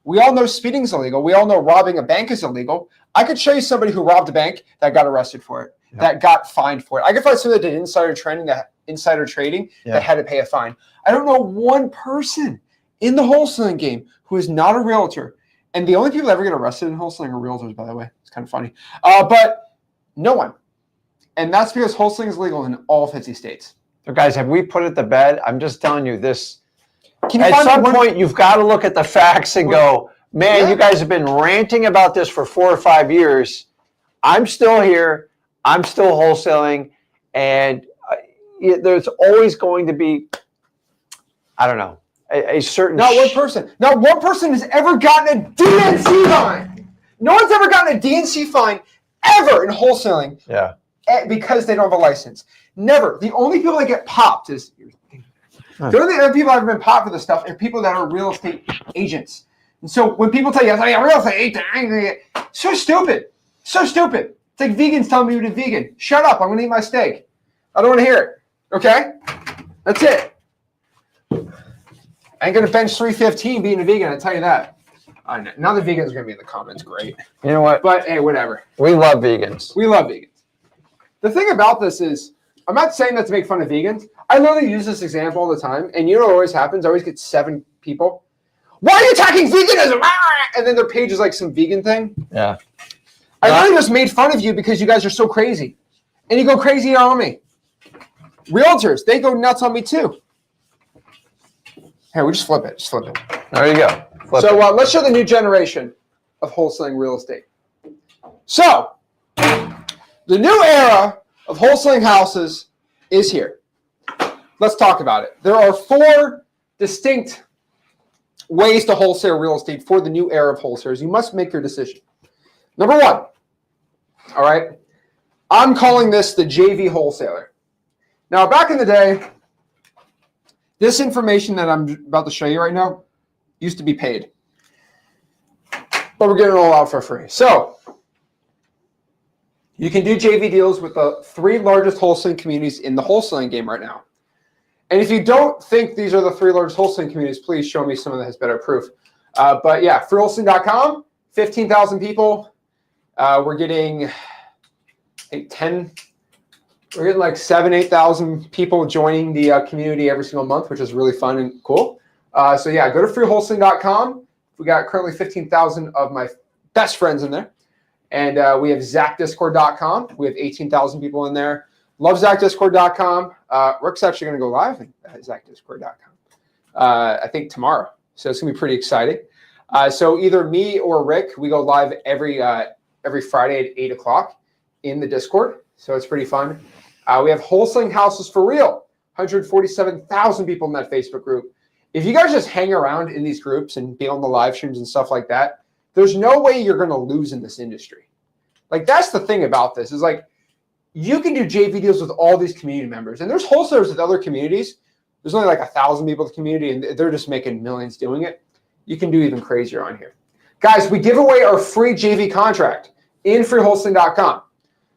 We all know speeding is illegal. We all know robbing a bank is illegal. I could show you somebody who robbed a bank that got arrested for it, that got fined for it. I could find somebody that did insider trading that had to pay a fine. I don't know one person in the wholesaling game who is not a realtor. And the only people that ever get arrested in wholesaling are realtors, by the way. It's kind of funny. But no one. And that's because wholesaling is legal in all 50 states. So guys, have we put it to bed? I'm just telling you this. At some point, you've got to look at the facts and go, Man, you guys have been ranting about this for 4 or 5 years. I'm still here. I'm still wholesaling. And there's always going to be, I don't know, a certain... Not one person has ever gotten a DNC fine. No one's ever gotten a DNC fine ever in wholesaling. Yeah. Because they don't have a license. Never. The only people that get popped is... The only other people that have been popped for this stuff are people that are real estate agents. And so when people tell you, I'm a real estate agent, so stupid. So stupid. It's like vegans telling me to be vegan. Shut up. I'm going to eat my steak. I don't want to hear it. Okay? That's it. I ain't going to bench 315 being a vegan. I'll tell you that. I know. Now the vegans are going to be in the comments. Great. You know what? But hey, whatever. We love vegans. We love vegans. The thing about this is, I'm not saying that to make fun of vegans. I literally use this example all the time. And you know what always happens? I always get 7 people. Why are you attacking veganism? And then their page is like some vegan thing. Yeah. I really just made fun of you because you guys are so crazy. And you go crazy on me. Realtors, they go nuts on me too. Here, we just flip it. Just flip it. There you go. Let's show the new generation of wholesaling real estate. So, the new era of wholesaling houses is here. Let's talk about it. There are 4 distinct ways to wholesale real estate for the new era of wholesalers. You must make your decision. Number 1, all right, I'm calling this the JV wholesaler. Now, back in the day, this information that I'm about to show you right now used to be paid. But we're getting it all out for free. So, you can do JV deals with the 3 largest wholesaling communities in the wholesaling game right now. And if you don't think these are the 3 largest wholesaling communities, please show me someone that has better proof. But yeah, freewholesaling.com, 15,000 people. We're getting, I think we're getting like 8,000 people joining the community every single month, which is really fun and cool. So yeah, go to freewholesaling.com. We got currently 15,000 of my best friends in there. And we have ZachDiscord.com. We have 18,000 people in there. Love ZachDiscord.com. Rick's actually going to go live at ZachDiscord.com, I think tomorrow. So it's going to be pretty exciting. So either me or Rick, we go live every Friday at 8 o'clock in the Discord. So it's pretty fun. We have Wholesaling Houses for Real, 147,000 people in that Facebook group. If you guys just hang around in these groups and be on the live streams and stuff like that, there's no way you're going to lose in this industry. Like, that's the thing about this is like, you can do JV deals with all these community members. And there's wholesalers with other communities. There's only like 1,000 people in the community, and they're just making millions doing it. You can do even crazier on here. Guys, we give away our free JV contract in freewholesaling.com.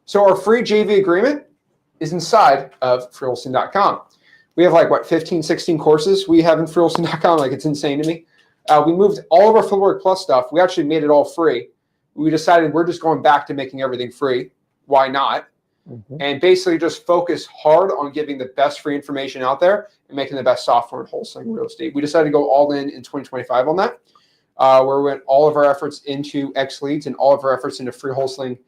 So our free JV agreement is inside of freewholesaling.com. We have like, 15, 16 courses we have in freewholesaling.com. Like, it's insane to me. We moved all of our Footwork Plus stuff. We actually made it all free. We decided we're just going back to making everything free. Why not? Mm-hmm. And basically just focus hard on giving the best free information out there and making the best software in wholesaling real estate. We decided to go all in 2025 on that, where we went all of our efforts into X leads and all of our efforts into free wholesaling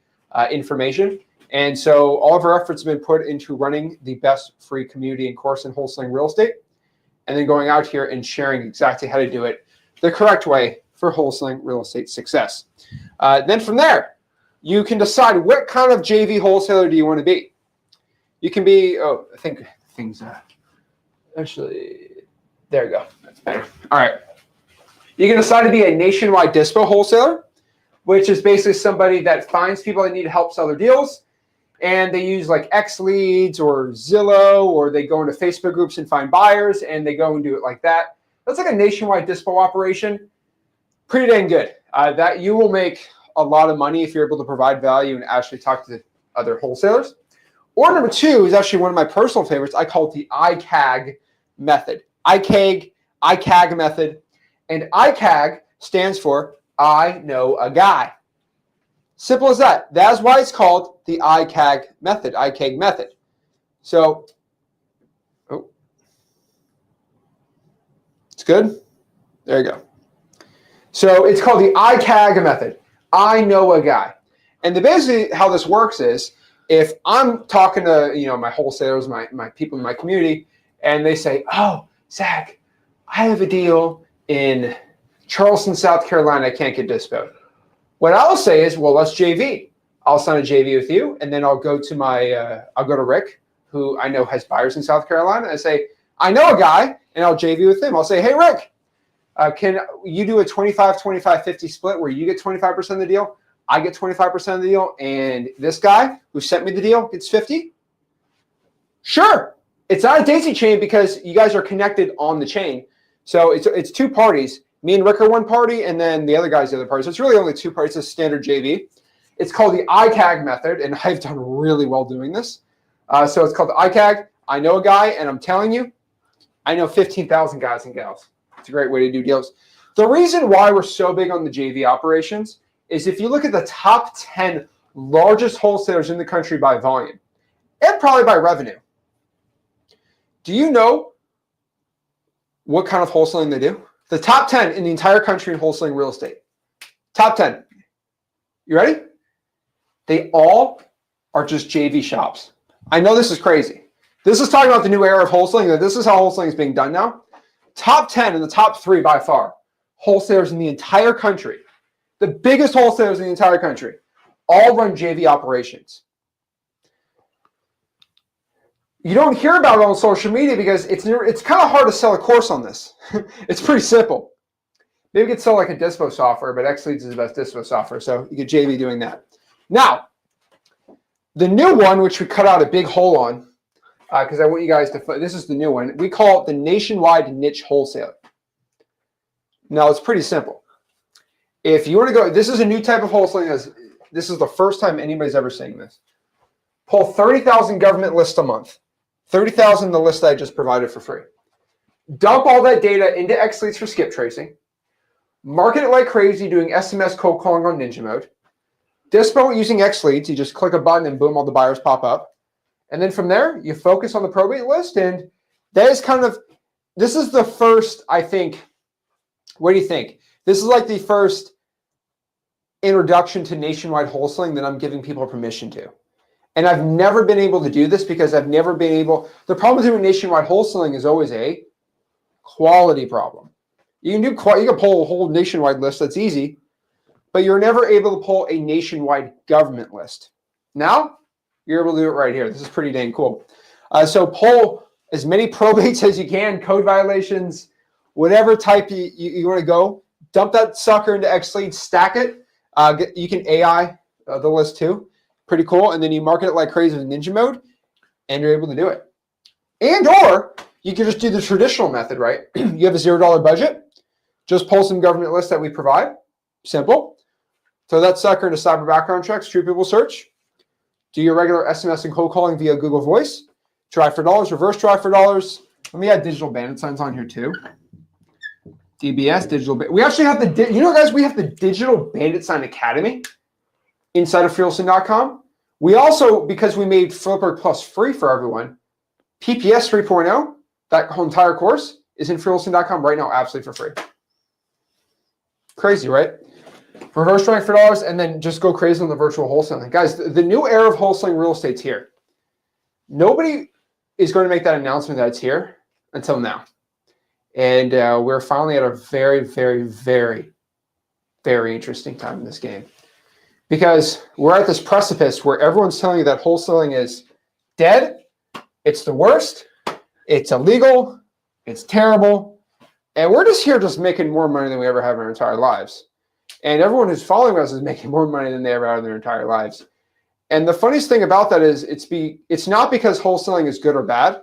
information. And so all of our efforts have been put into running the best free community and course in wholesaling real estate, and then going out here and sharing exactly how to do it the correct way for wholesaling real estate success. Then from there, you can decide what kind of JV wholesaler do you want to be. You can be, I think things, actually, there you go. That's better. All right. You can decide to be a nationwide dispo wholesaler, which is basically somebody that finds people that need help sell their deals, and they use like X leads or Zillow, or they go into Facebook groups and find buyers, and they go and do it like that. That's like a nationwide dispo operation. Pretty dang good. That you will make a lot of money if you're able to provide value and actually talk to other wholesalers. Or number 2 is actually one of my personal favorites. I call it the ICAG method. ICAG method. And ICAG stands for I know a guy. Simple as that. That's why it's called the ICAG method. So, it's good. There you go. So it's called the ICAG method. I know a guy. And basically how this works is, if I'm talking to my wholesalers, my people in my community, and they say, "Oh, Zach, I have a deal in Charleston, South Carolina, I can't get dispoed. What I'll say is, well, let's JV. I'll sign a JV with you, and then I'll go to I'll go to Rick, who I know has buyers in South Carolina. I say, I know a guy, and I'll JV with him. I'll say, hey, Rick, can you do a 25-25-50 split where you get 25% of the deal, I get 25% of the deal, and this guy who sent me the deal gets 50? Sure. It's not a daisy chain because you guys are connected on the chain. So it's two parties. Me and Rick are one party, and then the other guy's the other party. So it's really only two parties. It's a standard JV. It's called the ICAG method, and I've done really well doing this. So it's called the ICAG. I know a guy, and I'm telling you, I know 15,000 guys and gals. It's a great way to do deals. The reason why we're so big on the JV operations is if you look at the top 10 largest wholesalers in the country by volume, and probably by revenue, do you know what kind of wholesaling they do? The top 10 in the entire country in wholesaling real estate. Top 10. You ready? They all are just JV shops. I know this is crazy. This is talking about the new era of wholesaling. This is how wholesaling is being done now. Top 10 and the top 3 by far, wholesalers in the entire country, the biggest wholesalers in the entire country, all run JV operations. You don't hear about it on social media because it's kind of hard to sell a course on this. It's pretty simple. Maybe you could sell like a dispo software, but XLeads is the best dispo software, so you get JV doing that. Now, the new one, which we cut out a big hole on, because I want you guys to, this is the new one. We call it the nationwide niche wholesaler. Now, it's pretty simple. If you want to go, this is a new type of wholesaling. This is the first time anybody's ever saying this. Pull 30,000 government lists a month. 30,000 the list that I just provided for free. Dump all that data into XLeads for skip tracing. Market it like crazy doing SMS cold calling on Ninja mode. Dispo it using XLeads. You just click a button and boom, all the buyers pop up. And then from there, you focus on the probate list. And that is kind of, this is the first, I think, what do you think? This is like the first introduction to nationwide wholesaling that I'm giving people permission to. And I've never been able to do this because I've never been able, the problem with doing nationwide wholesaling is always a quality problem. You can pull a whole nationwide list, that's easy, but you're never able to pull a nationwide government list. Now, you're able to do it right here. This is pretty dang cool. So pull as many probates as you can, code violations, whatever type you want to go. Dump that sucker into XLeads, stack it. You can AI the list too. Pretty cool. And then you market it like crazy with Ninja mode, and you're able to do it. And or you can just do the traditional method, right? You have a $0 budget. Just pull some government lists that we provide. Simple. Throw that sucker into cyber background checks, true people search. Do your regular SMS and cold calling via Google Voice. Try for dollars, reverse try for dollars. Let me add digital bandit signs on here too. DBS, digital. We actually have guys, we have the Digital Bandit Sign Academy inside of freeholding.com. We also, because we made Flipper Plus free for everyone, PPS 3.0, that whole entire course is in freeholding.com right now, absolutely for free. Crazy, right? Reverse trying for dollars, and then just go crazy on the virtual wholesaling. Guys, the new era of wholesaling real estate's here. Nobody is going to make that announcement that it's here until now. And we're finally at a very, very, very, very interesting time in this game. Because we're at this precipice where everyone's telling you that wholesaling is dead, it's the worst, it's illegal, it's terrible, and we're just here just making more money than we ever have in our entire lives. And everyone who's following us is making more money than they ever have in their entire lives. And the funniest thing about that is it's not because wholesaling is good or bad.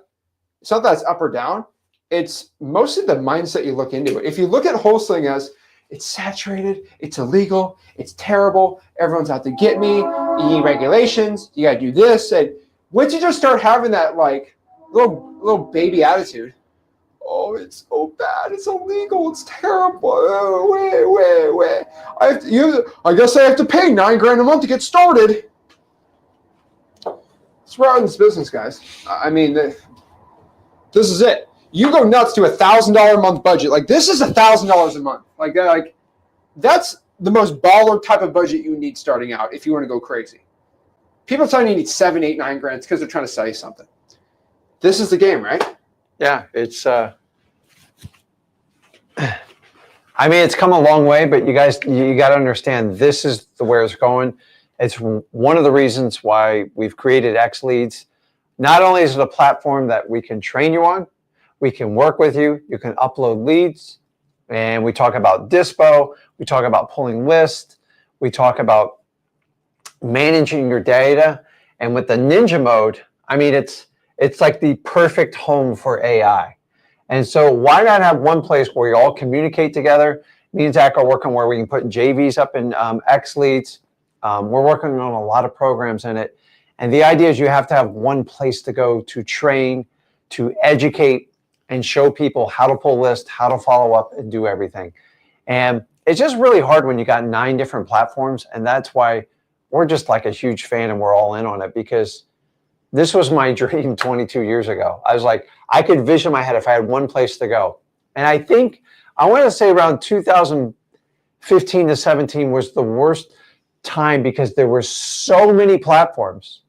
It's not that it's up or down. It's mostly the mindset you look into it. If you look at wholesaling as it's saturated, it's illegal, it's terrible, everyone's out to get me, you need regulations, you got to do this. And once you just start having that like little baby attitude, oh, it's so bad, it's illegal, it's terrible, wait. I guess I have to pay $9,000 a month to get started. That's where we're in this business, guys. I mean, this is it. You go nuts to $1,000 a month budget. Like this is $1,000 a month. Like that's the most baller type of budget you need starting out if you want to go crazy. People telling you need $7,000, $8,000, $9,000 because they're trying to sell you something. This is the game, right? Yeah, it's I mean, it's come a long way, but you guys, you got to understand this is the where it's going. It's one of the reasons why we've created X Leads. Not only is it a platform that we can train you on, we can work with you, you can upload leads, and we talk about dispo, we talk about pulling lists, we talk about managing your data. And with the Ninja mode, I mean, it's like the perfect home for AI. And so why not have one place where you all communicate together? Me and Zach are working where we can put JVs up in X Leads. We're working on a lot of programs in it. And the idea is you have to have one place to go to train, to educate, and show people how to pull lists, how to follow up, and do everything. And it's just really hard when you got 9 different platforms. And that's why we're just like a huge fan and we're all in on it, because this was my dream 22 years ago. I was like, I could vision in my head if I had one place to go. And I think, I want to say around 2015 to 17 was the worst time because there were so many platforms.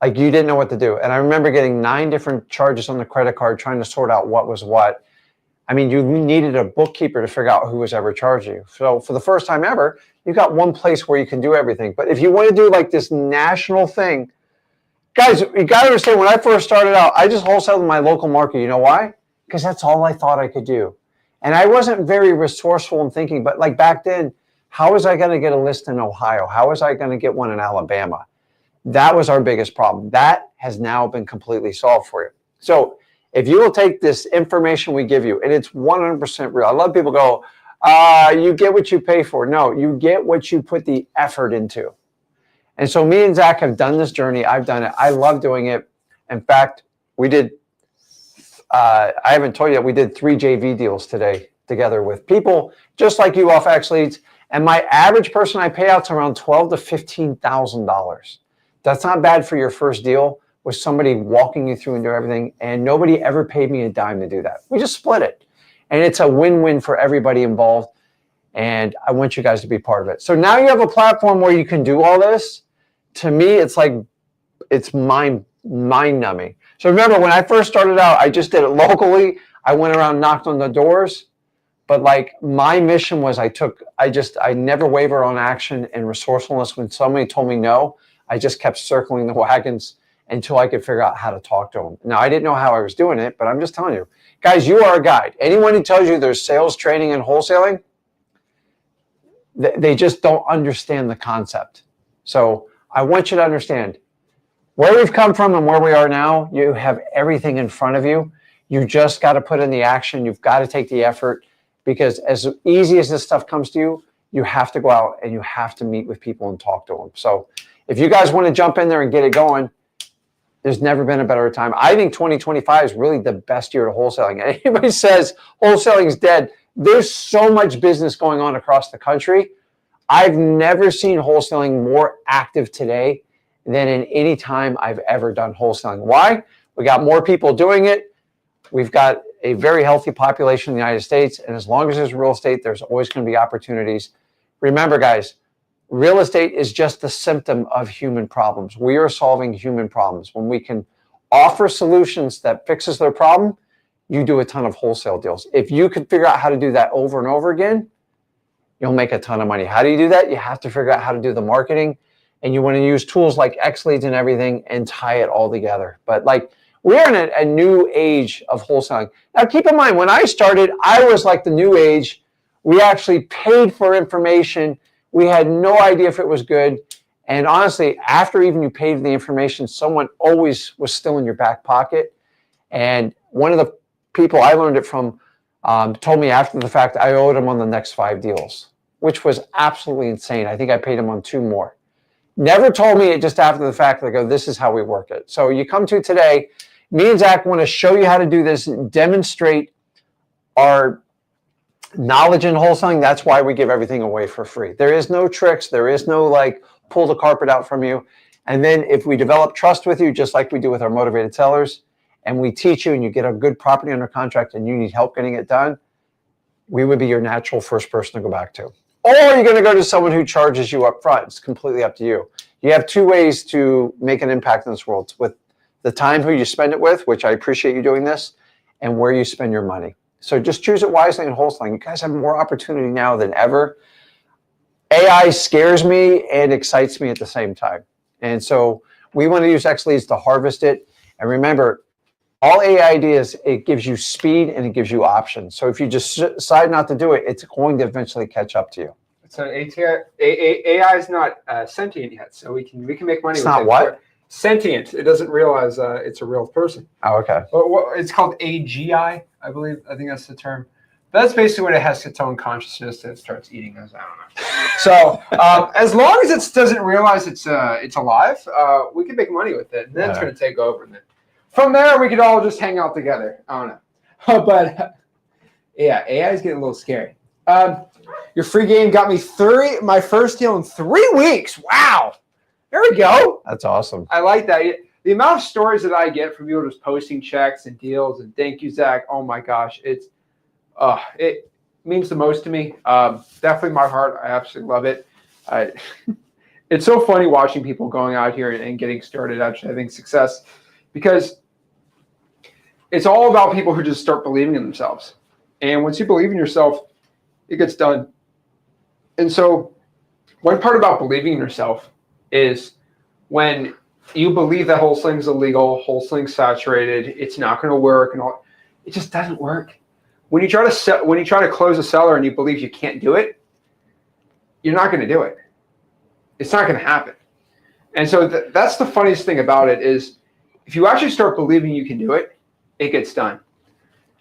Like you didn't know what to do. And I remember getting 9 different charges on the credit card, trying to sort out what was what. I mean, you needed a bookkeeper to figure out who was ever charging you. So for the first time ever, you got one place where you can do everything. But if you want to do like this national thing, guys, you got to understand, when I first started out, I just wholesaled in my local market. You know why? Because that's all I thought I could do. And I wasn't very resourceful in thinking, but like back then, how was I going to get a list in Ohio? How was I going to get one in Alabama? That was our biggest problem. That has now been completely solved for you. So if you will take this information we give you, and it's 100% real. I love people go, you get what you pay for. No, you get what you put the effort into. And so me and Zach have done this journey. I've done it. I love doing it. In fact, we did, I haven't told you yet, we did 3 JV deals today together with people just like you off X Leads. And my average person I pay out to around $12,000 to $15,000. That's not bad for your first deal with somebody walking you through and do everything. And nobody ever paid me a dime to do that. We just split it. And it's a win-win for everybody involved. And I want you guys to be part of it. So now you have a platform where you can do all this. To me, it's like, it's mind-numbing. So remember, when I first started out, I just did it locally. I went around, knocked on the doors. But like my mission was I never waver on action and resourcefulness. When somebody told me no, I just kept circling the wagons until I could figure out how to talk to them. Now, I didn't know how I was doing it, but I'm just telling you. Guys, you are a guide. Anyone who tells you there's sales, training, and wholesaling, they just don't understand the concept. So I want you to understand where we've come from and where we are now. You have everything in front of you. You just got to put in the action. You've got to take the effort, because as easy as this stuff comes to you, you have to go out and you have to meet with people and talk to them. So if you guys want to jump in there and get it going, there's never been a better time. I think 2025 is really the best year to wholesaling. Anybody says wholesaling is dead, there's so much business going on across the country. I've never seen wholesaling more active today than in any time I've ever done wholesaling. Why? We got more people doing it. We've got a very healthy population in the United States. And as long as there's real estate, there's always going to be opportunities. Remember, guys, real estate is just the symptom of human problems. We are solving human problems. When we can offer solutions that fixes their problem, you do a ton of wholesale deals. If you can figure out how to do that over and over again, you'll make a ton of money. How do you do that? You have to figure out how to do the marketing, and you want to use tools like X Leads and everything and tie it all together. But like, we're in a new age of wholesaling. Now, keep in mind, when I started, I was like the new age. We actually paid for information. We had no idea if it was good. And honestly, after even you paid for the information, someone always was still in your back pocket. And one of the people I learned it from told me after the fact I owed him on the next 5 deals, which was absolutely insane. I think I paid him on 2 more. Never told me it just after the fact. They go, this is how we work it. So you come to today, me and Zach want to show you how to do this, demonstrate our knowledge in wholesaling. That's why we give everything away for free. There is no tricks. There is no like pull the carpet out from you. And then if we develop trust with you, just like we do with our motivated sellers, and we teach you and you get a good property under contract and you need help getting it done, we would be your natural first person to go back to. Or you're going to go to someone who charges you up front. It's completely up to you. You have 2 ways to make an impact in this world. It's with the time who you spend it with, which I appreciate you doing this, and where you spend your money. So just choose it wisely in wholesaling. You guys have more opportunity now than ever. AI scares me and excites me at the same time. And so we want to use XLeads to harvest it. And remember, all AI ideas, it gives you speed and it gives you options. So if you just decide not to do it, it's going to eventually catch up to you. So AI is not sentient yet, so we can make money with it. It's not what? Sentient. It doesn't realize it's a real person. Oh, okay. But it's called AGI, I believe. I think that's the term. That's basically when it has its own consciousness and it starts eating us. I don't know. So as long as it doesn't realize it's alive, we can make money with it. And then it's going to take over. And then from there, we could all just hang out together. I don't know. But yeah, AI is getting a little scary. Your free game got me my first deal in 3 weeks. Wow. There we go. That's awesome. I like that. The amount of stories that I get from people just posting checks and deals and thank you, Zach. Oh my gosh. It means the most to me. Definitely my heart. I absolutely love it. It's so funny watching people going out here and getting started, actually having success, because it's all about people who just start believing in themselves. And once you believe in yourself, it gets done. And so one part about believing in yourself is when you believe that wholesaling is illegal, wholesaling saturated, it's not going to work, and all, it just doesn't work. When you try to close a seller and you believe you can't do it, you're not going to do it. It's not going to happen. And so that's the funniest thing about it is if you actually start believing you can do it, it gets done.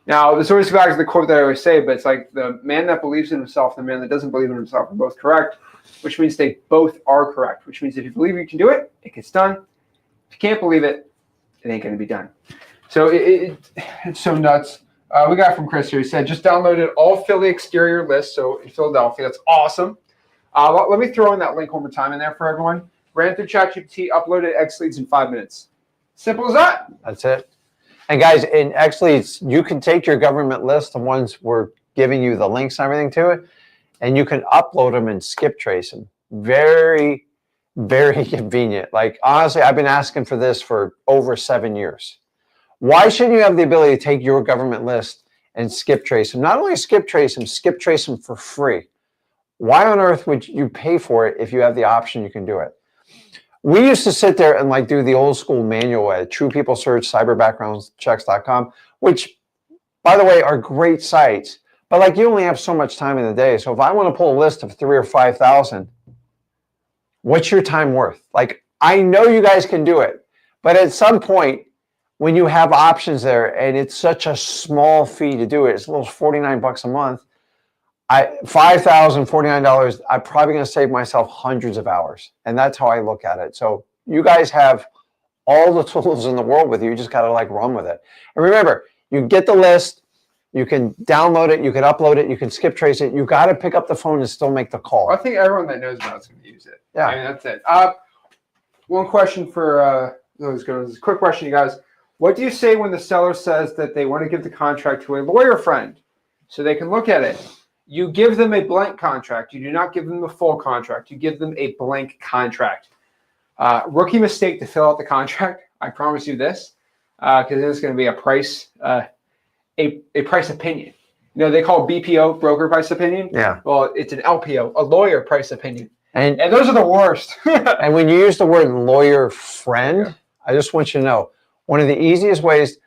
Now, this always goes back to the quote that I always say, but it's like the man that believes in himself and the man that doesn't believe in himself are both correct, which means they both are correct, which means if you believe you can do it, it gets done. If you can't believe it, it ain't going to be done. So it's so nuts. We got from Chris here. He said, just downloaded all Philly exterior lists. So in Philadelphia, that's awesome. Let me throw in that link one more time in there for everyone. Ran through ChatGPT, uploaded XLeads in 5 minutes. Simple as that. That's it. And guys, in XLeads, you can take your government list, the ones we're giving you the links and everything to it, and you can upload them and skip trace them. Very, very convenient. Like, honestly, I've been asking for this for over 7 years. Why shouldn't you have the ability to take your government list and skip trace them? Not only skip trace them for free. Why on earth would you pay for it if you have the option you can do it? We used to sit there and like do the old school manual at True People Search, cyberbackgroundchecks.com, which, by the way, are great sites. But like you only have so much time in the day. So if I want to pull a list of 3,000 or 5,000, what's your time worth? Like, I know you guys can do it, but at some point, when you have options there and it's such a small fee to do it, it's a little $49 a month. $5,049, I'm probably going to save myself hundreds of hours. And that's how I look at it. So you guys have all the tools in the world with you. You just got to like run with it. And remember, you get the list, you can download it, you can upload it, you can skip trace it. You got to pick up the phone and still make the call. I think everyone that knows about it's going to use it. Yeah. I mean, that's it. One question for those guys. Quick question, you guys. What do you say when the seller says that they want to give the contract to a lawyer friend so they can look at it? You give them a blank contract. You do not give them the full contract. You give them a blank contract. Rookie mistake to fill out the contract. I promise you this, because it's going to be a price opinion. You know, they call BPO, broker price opinion. Yeah. Well, it's an LPO, a lawyer price opinion. And those are the worst. And when you use the word lawyer friend, I just want you to know, one of the easiest ways,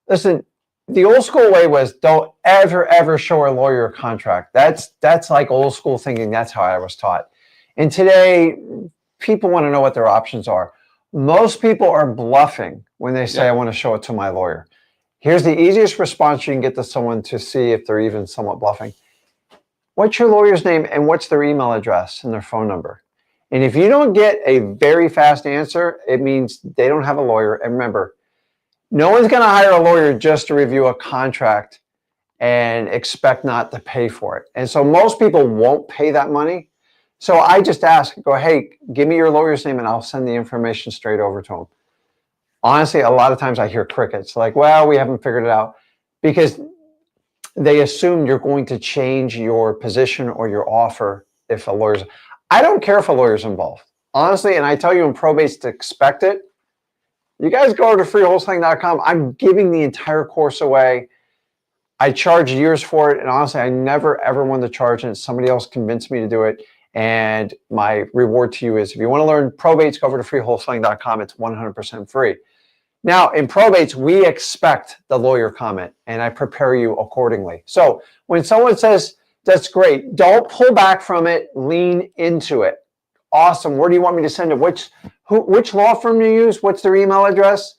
listen, the old school way was don't ever show a lawyer a contract. That's like old school thinking. That's how I was taught. And today, people want to know what their options are. Most people are bluffing when they say, I want to show it to my lawyer. Here's the easiest response you can get to someone to see if they're even somewhat bluffing. What's your lawyer's name and what's their email address and their phone number? And if you don't get a very fast answer, it means they don't have a lawyer. And remember, no one's going to hire a lawyer just to review a contract and expect not to pay for it. And so most people won't pay that money. So I just ask, go, hey, give me your lawyer's name and I'll send the information straight over to them. Honestly, a lot of times I hear crickets like, well, we haven't figured it out, because they assume you're going to change your position or your offer if a lawyer's. I don't care if a lawyer's involved, honestly. And I tell you in probates to expect it. You guys go over to freewholesaling.com. I'm giving the entire course away. I charged years for it, and honestly, I never ever wanted to charge it. Somebody else convinced me to do it. And my reward to you is, if you want to learn probates, go over to freewholesaling.com. It's 100% free. Now, in probates, we expect the lawyer comment, and I prepare you accordingly. So when someone says, that's great, don't pull back from it, lean into it. Awesome. Where do you want me to send it? Which law firm do you use? What's their email address?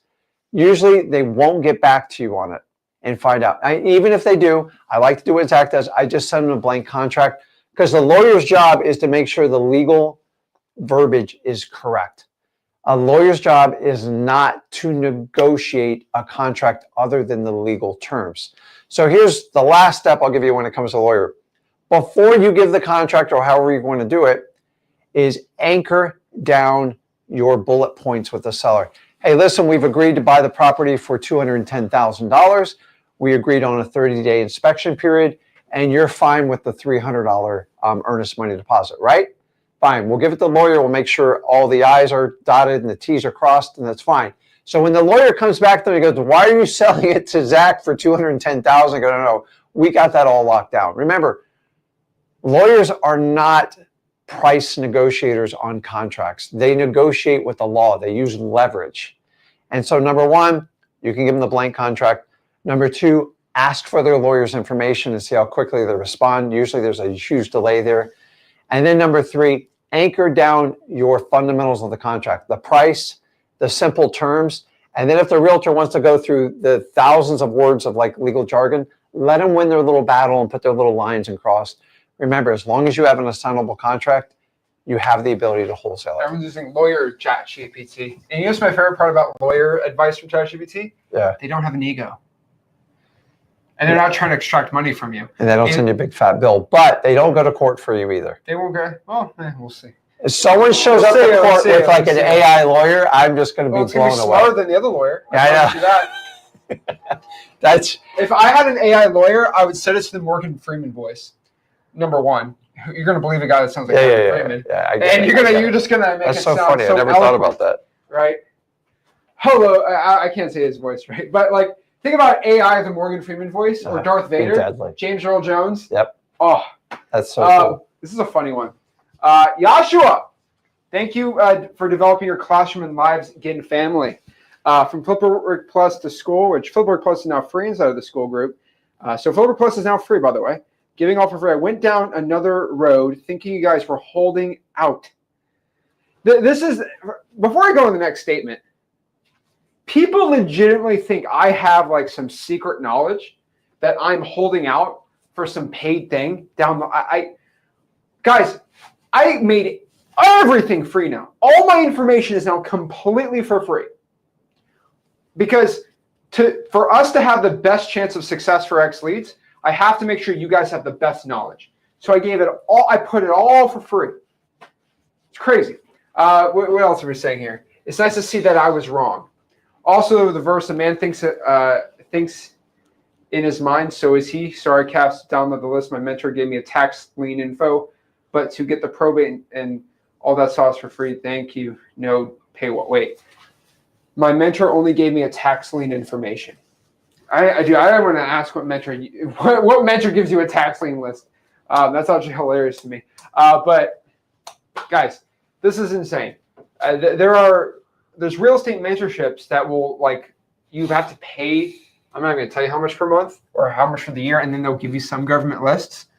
Usually they won't get back to you on it and find out. Even if they do, I like to do what Zach does. I just send them a blank contract, because the lawyer's job is to make sure the legal verbiage is correct. A lawyer's job is not to negotiate a contract other than the legal terms. So here's the last step I'll give you when it comes to a lawyer. Before you give the contract, or however you want to do it, is anchor down your bullet points with the seller. Hey, listen, we've agreed to buy the property for $210,000. We agreed on a 30-day inspection period, and you're fine with the $300 earnest money deposit, right? Fine. We'll give it to the lawyer. We'll make sure all the I's are dotted and the T's are crossed, and that's fine. So when the lawyer comes back to me and goes, why are you selling it to Zach for $210,000? I go, no, we got that all locked down. Remember, lawyers are not price negotiators on contracts. They negotiate with the law. They use leverage. And so number one, you can give them the blank contract. Number two, ask for their lawyer's information and see how quickly they respond. Usually there's a huge delay there. And then number three, anchor down your fundamentals of the contract, the price, the simple terms. And then if the realtor wants to go through the thousands of words of like legal jargon, let them win their little battle and put their little lines and cross. Remember, as long as you have an assignable contract, you have the ability to wholesale it. Everyone's using lawyer ChatGPT. And you know what's my favorite part about lawyer advice from ChatGPT? Yeah. They don't have an ego. And they're not trying to extract money from you. And they don't send you a big fat bill. But they don't go to court for you either. They won't go, well, we'll see. If someone shows up to court with like an AI lawyer, I'm just going to be blown away. It's smarter than the other lawyer. Yeah, I know. That's. If I had an AI lawyer, I would set it to the Morgan Freeman voice. Number one, you're going to believe a guy that sounds like Morgan Freeman. And you're just going to make it sound so funny. I never thought about that. Right? Hello, I can't say his voice, right? But like, think about AI as a Morgan Freeman voice, or Darth Vader, deadly. James Earl Jones. Yep. Oh, that's so cool. This is a funny one. Joshua, thank you for developing your classroom and lives Ginn family. From Flipboard Plus to school, which Flipboard Plus is now free inside of the school group. So Flipboard Plus is now free, by the way. Giving all for free. I went down another road thinking you guys were holding out. This is, before I go to the next statement, people legitimately think I have like some secret knowledge that I'm holding out for some paid thing down the, guys, I made everything free now. All my information is now completely for free. Because for us to have the best chance of success for X Leads, I have to make sure you guys have the best knowledge. So I gave it all, I put it all for free. It's crazy. What else are we saying here? It's nice to see that I was wrong. Also, the verse, a man thinks in his mind, so is he. Sorry, Caps, download the list. My mentor gave me a tax lien info, but to get the probate and all that sauce for free, thank you. No pay what? Wait. My mentor only gave me a tax lien information. I want to ask what mentor what mentor gives you a tax lien list. That's actually hilarious to me. But guys, this is insane. There's real estate mentorships that will, like, you have to pay. I'm not going to tell you how much per month or how much for the year, and then they'll give you some government lists.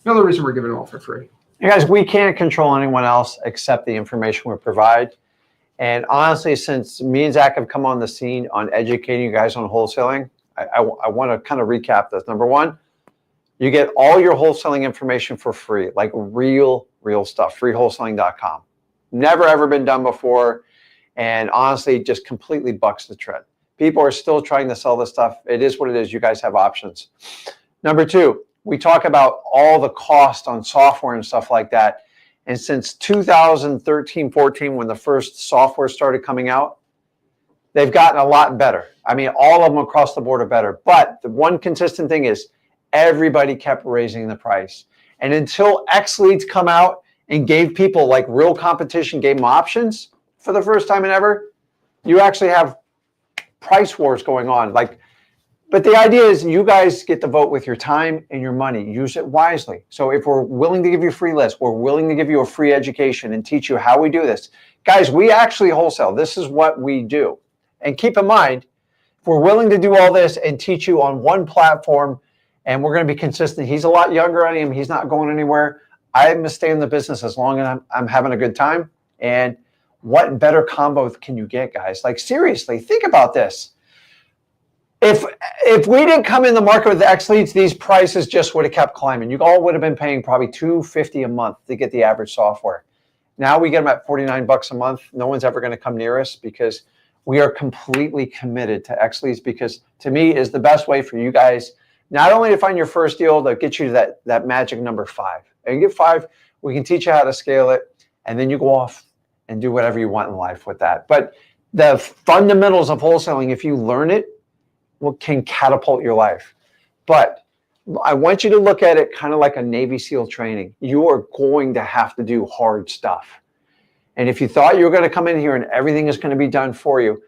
Another reason we're giving them all for free. You guys, we can't control anyone else except the information we provide. And honestly, since me and Zach have come on the scene on educating you guys on wholesaling, I want to kind of recap this. Number one, you get all your wholesaling information for free, like real stuff, freewholesaling.com. Never, ever been done before. And honestly, just completely bucks the trend. People are still trying to sell this stuff. It is what it is. You guys have options. Number two, we talk about all the cost on software and stuff like that. And since 2013, 14, when the first software started coming out, they've gotten a lot better. I mean, all of them across the board are better. But the one consistent thing is everybody kept raising the price. And until X Leads come out and gave people like real competition, gave them options for the first time in ever, you actually have price wars going on. Like But the idea is you guys get to vote with your time and your money. Use it wisely. So if we're willing to give you a free list, we're willing to give you a free education and teach you how we do this. Guys, we actually wholesale. This is what we do. And keep in mind, if we're willing to do all this and teach you on one platform, and we're going to be consistent. He's a lot younger than him. He's not going anywhere. I'm going to stay in the business as long as I'm having a good time. And what better combo can you get, guys? Like, seriously, think about this. If we didn't come in the market with the X leads, these prices just would have kept climbing. You all would have been paying probably $250 a month to get the average software. Now we get them at $49 a month. No one's ever going to come near us because we are completely committed to X leads, because to me is the best way for you guys not only to find your first deal, to get you to that magic number 5. And you get 5, we can teach you how to scale it, and then you go off and do whatever you want in life with that. But the fundamentals of wholesaling, if you learn it, can catapult your life. But I want you to look at it kind of like a Navy SEAL training. You are going to have to do hard stuff. And if you thought you were going to come in here and everything is going to be done for you,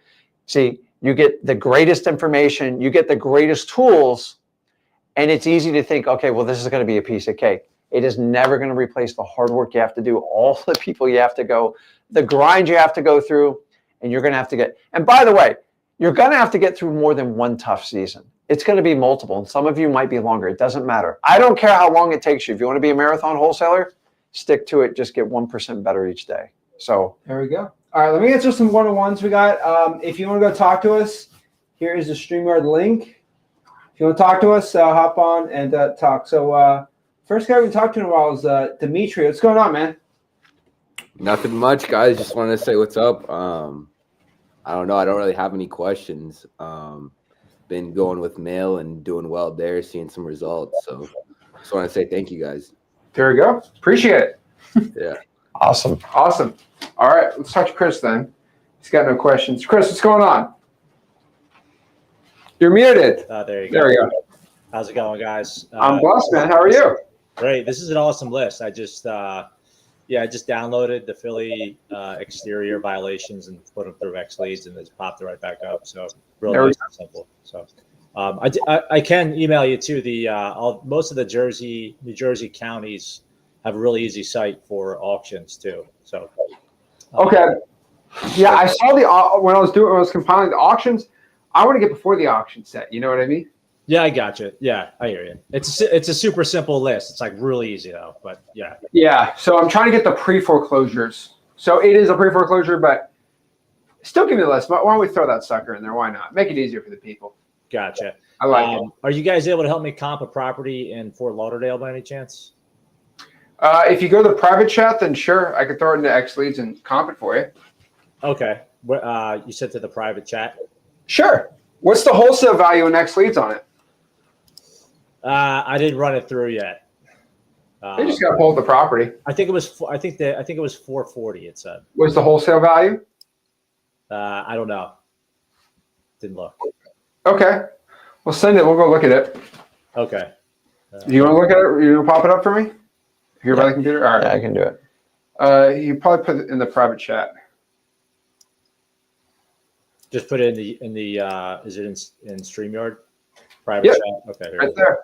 see, you get the greatest information, you get the greatest tools, and it's easy to think, okay, well, this is going to be a piece of cake. It is never going to replace the hard work you have to do, all the people you have to go, the grind you have to go through, and you're going to have to get. And by the way, you're going to have to get through more than one tough season. It's going to be multiple, and some of you might be longer. It doesn't matter. I don't care how long it takes you. If you want to be a marathon wholesaler, stick to it. Just get 1% better each day. So there we go. All right, let me answer some one-on-ones we got. If you want to go talk to us, here is the StreamYard link. If you want to talk to us, hop on and talk. So first guy we talked to in a while is Dimitri. What's going on, man? Nothing much, guys. Just wanted to say what's up. I don't know. I don't really have any questions. Been going with mail and doing well there, seeing some results. So just want to say thank you, guys. There we go. Appreciate it. Yeah. awesome. Awesome. All right. Let's talk to Chris then. He's got no questions. Chris, what's going on? You're muted. There you go. There we go. How's it going, guys? I'm blessed, man. How are you? Great. This is an awesome list. I just downloaded the Philly exterior violations and put them through X leads, and it's popped it right back up. So really nice and simple. So I can email you too. Most of the New Jersey counties have a really easy site for auctions too. So okay. Yeah, I saw when I was compiling the auctions. I want to get before the auction set. You know what I mean? Yeah, I got you. Yeah, I hear you. It's a super simple list. It's like really easy though, but yeah. Yeah. So I'm trying to get the pre-foreclosures. So it is a pre-foreclosure, but still give me the list. Why don't we throw that sucker in there? Why not? Make it easier for the people. Gotcha. I like it. Are you guys able to help me comp a property in Fort Lauderdale by any chance? If you go to the private chat, then sure, I could throw it into X leads and comp it for you. Okay. You said to the private chat? Sure. What's the wholesale value in X leads on it? I didn't run it through yet. You just got to pull up the property. I think it was 440. It said. What's the wholesale value? I don't know. Didn't look. Okay. Well, send it. We'll go look at it. Okay. Do you want to look at it? You want to pop it up for me? Here by the computer? All right. Yeah, I can do it. You probably put it in the private chat. Just put it in the is it in StreamYard? Private Yep. chat? Okay. Here Right there.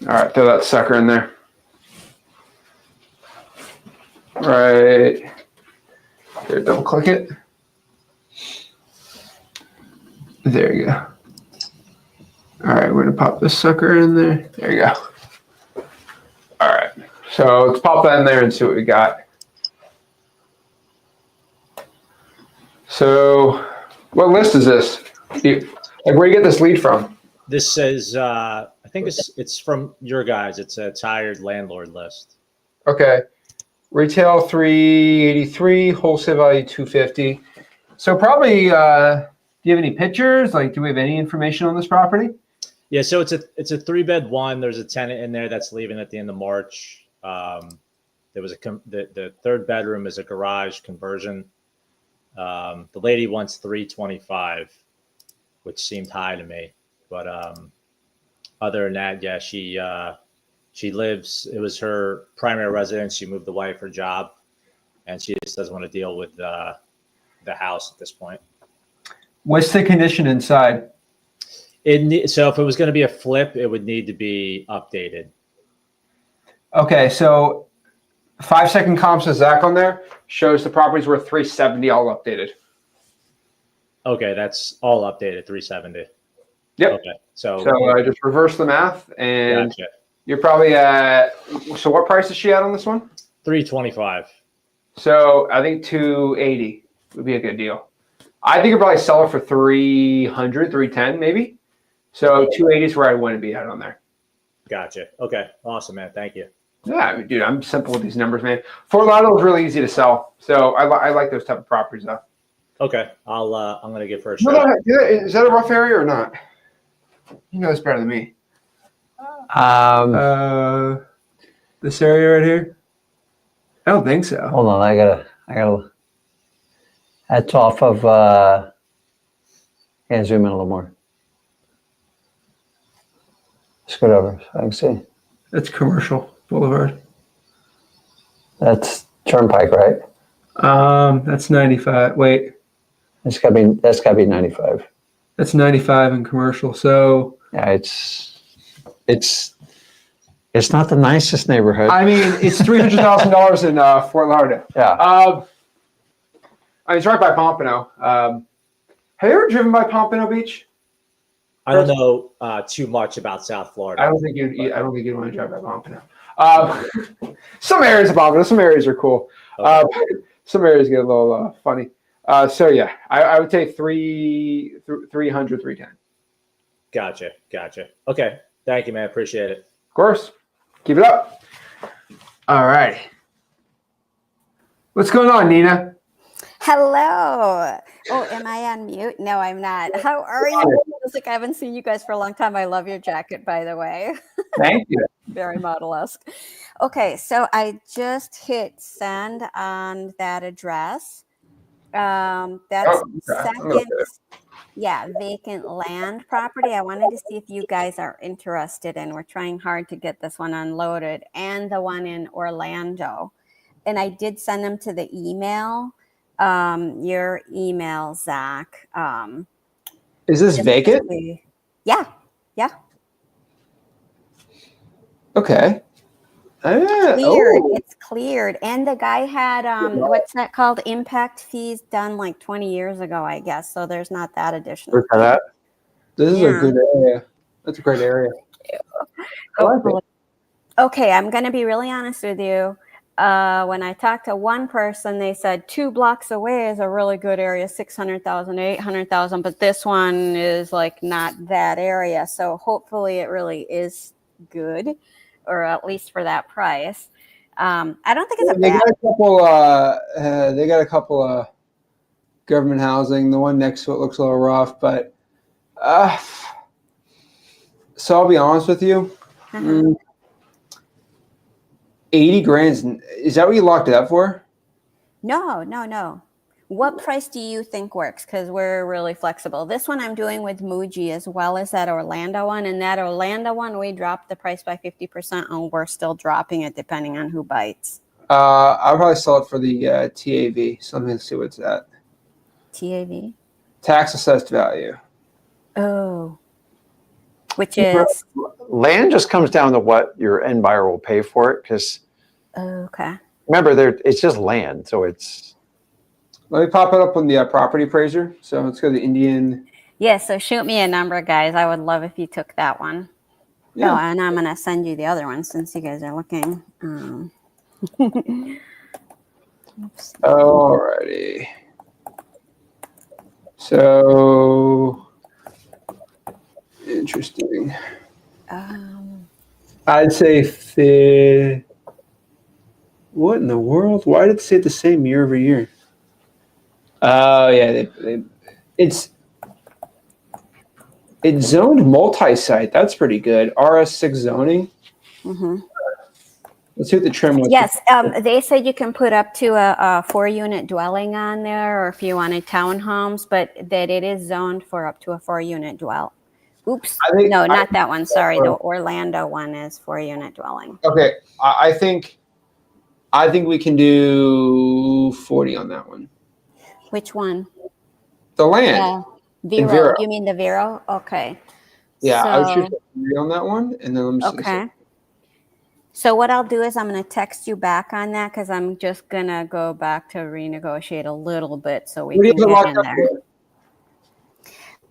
All right, throw that sucker in there. Right. Here, double click it. There you go. All right, we're gonna pop this sucker in there. There you go. All right, so let's pop that in there and see what we got. So, what list is this? Like, where do you get this lead from? This says, I think it's from your guys. It's a tired landlord list. Okay, retail 383, wholesale value 250. So probably, do you have any pictures? Like, do we have any information on this property? Yeah, so it's a 3-bed one. There's a tenant in there that's leaving at the end of March. There was the third bedroom is a garage conversion. The lady wants 325, which seemed high to me. But other than that, yeah, she lives. It was her primary residence. She moved away for job, and she just doesn't want to deal with the the house at this point. What's the condition inside? So if it was going to be a flip, it would need to be updated. Okay, so 5-second comps of Zach on there shows the property's worth 370 all updated. Okay, that's all updated 370. Yep. Okay, so I just reverse the math, and gotcha. you're probably at. So what price is she at on this one? 325. So I think 280 would be a good deal. I think you'd probably sell it for 300, 310 maybe. So 280 is where I want to be at on there. Gotcha. Okay, awesome, man. Thank you. Yeah, dude, I'm simple with these numbers, man. Fort Lauderdale is really easy to sell, so I like those type of properties though. Okay, I'm gonna give her a No, shot. is that a rough area or not? You know this better than me. This area right here. I don't think so. Hold on, I gotta. That's off of. Yeah, zoom in a little more. Scoot over so I can see. That's Commercial Boulevard. That's Turnpike, right? That's 95. Wait, That's gotta be 95. that's 95 in Commercial. So Yeah, it's not the nicest neighborhood. I mean, it's $300,000 in Fort Lauderdale. Yeah. I mean, it's right by Pompano. Have you ever driven by Pompano Beach? I don't know too much about South Florida. I don't think you'd want to drive by Pompano. Some areas of Pompano, some areas are cool. Okay. Some areas get a little funny. So yeah, I would say 300, 310. Gotcha. Okay, thank you, man. Appreciate it. Of course. Keep it up. All right. What's going on, Nina? Hello. Oh, am I on mute? No, I'm not. How are you? It's like I haven't seen you guys for a long time. I love your jacket, by the way. Thank you. Very model-esque. Okay, so I just hit send on that address. That's second, vacant land property. I wanted to see if you guys are interested in. We're trying hard to get this one unloaded, and the one in Orlando. And I did send them to the email. Your email, Zach. Is this vacant? Yeah. Okay. Cleared. It's cleared. And the guy had what's that called? Impact fees done like 20 years ago, I guess. So there's not that additional. This is a good area. That's a great area. Okay, I'm gonna be really honest with you. When I talked to one person, they said 2 blocks away is a really good area, 600,000, 800,000, but this one is like not that area. So hopefully it really is good, or at least for that price. I don't think it's a bad. They got a couple government housing. The one next to it looks a little rough, but so I'll be honest with you. 80 grand. Is that what you locked it up for? No. What price do you think works? Because we're really flexible. This one I'm doing with Muji as well as that Orlando one. And that Orlando one, we dropped the price by 50%, and we're still dropping it depending on who bites. I'll probably sell it for the TAV. So let me see what's that. TAV? Tax assessed value. Oh. Which is? Land just comes down to what your end buyer will pay for it. Because okay. Remember, it's just land. So it's. Let me pop it up on the property appraiser. So let's go to the Indian. Yeah, so shoot me a number, guys. I would love if you took that one. Yeah. Oh, and I'm going to send you the other one since you guys are looking. Alrighty. So, interesting. I'd say what in the world? Why did it say the same year over year? Oh yeah, it's zoned multi-site. That's pretty good. RS6 zoning. Mm-hmm. Let's see what the trim was. Yes, they said you can put up to a 4-unit dwelling on there, or if you wanted townhomes, but that it is zoned for up to a 4-unit dwell. Oops, not that one. Sorry, the Orlando one is 4-unit dwelling. Okay, I think we can do 40 on that one. Which one? The land. Yeah. In Vero. Vero. You mean the Vero? Okay. Yeah, So, I would shoot on that one, and then let me see. okay. So what I'll do is I'm going to text you back on that because I'm just going to go back to renegotiate a little bit so we can get in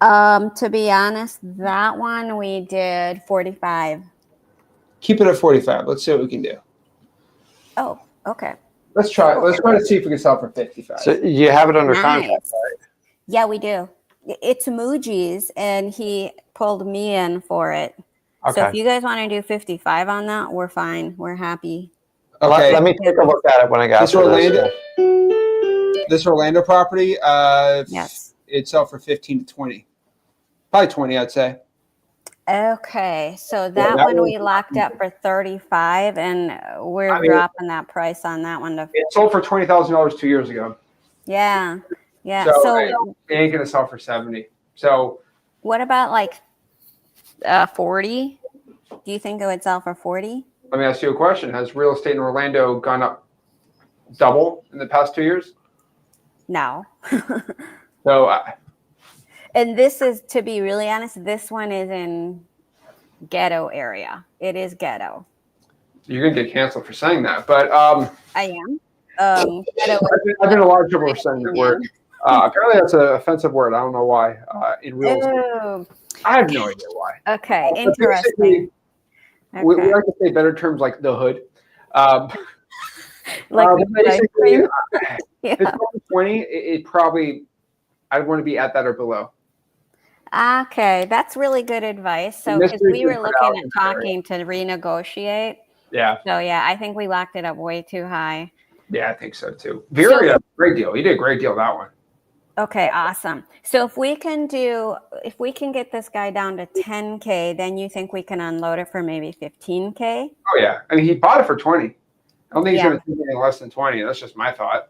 there. To be honest, that one we did 45. Keep it at 45. Let's see what we can do. Oh, okay. Let's try. Let's try to see if we can sell for 55. So you have it under contract, right? Yeah, we do. It's Muji's, and he pulled me in for it. Okay. So if you guys want to do 55 on that, we're fine. We're happy. Okay. Let me take a look at it when I got this Orlando property. Yes. It sell for 15 to 20. Probably 20, I'd say. Okay, so that one we locked up for 35, and we're dropping that price on that one. It sold for $20,000 2 years ago. Yeah. So it ain't gonna sell for 70. So what about like 40? Do you think it would sell for 40? Let me ask you a question. Has real estate in Orlando gone up double in the past 2 years? No. So and this is, to be really honest, this one is in ghetto area. It is ghetto. You're gonna get canceled for saying that, but I am. I've been a lot of trouble with saying that word. Apparently, that's an offensive word. I don't know why. In real estate, I have no idea why. Okay, interesting. Okay. We like to say better terms like the hood. Basically, if it's 20, it probably I'd want to be at that or below. Okay, that's really good advice. So, because we were looking at talking to renegotiate. Yeah. So, yeah, I think we locked it up way too high. Yeah, I think so too. Vero, great deal. You did a great deal that one. Okay, awesome. So if we can get this guy down to 10K, then you think we can unload it for maybe 15K? Oh yeah. I mean, he bought it for 20. I don't think he's going to take anything less than 20. That's just my thought.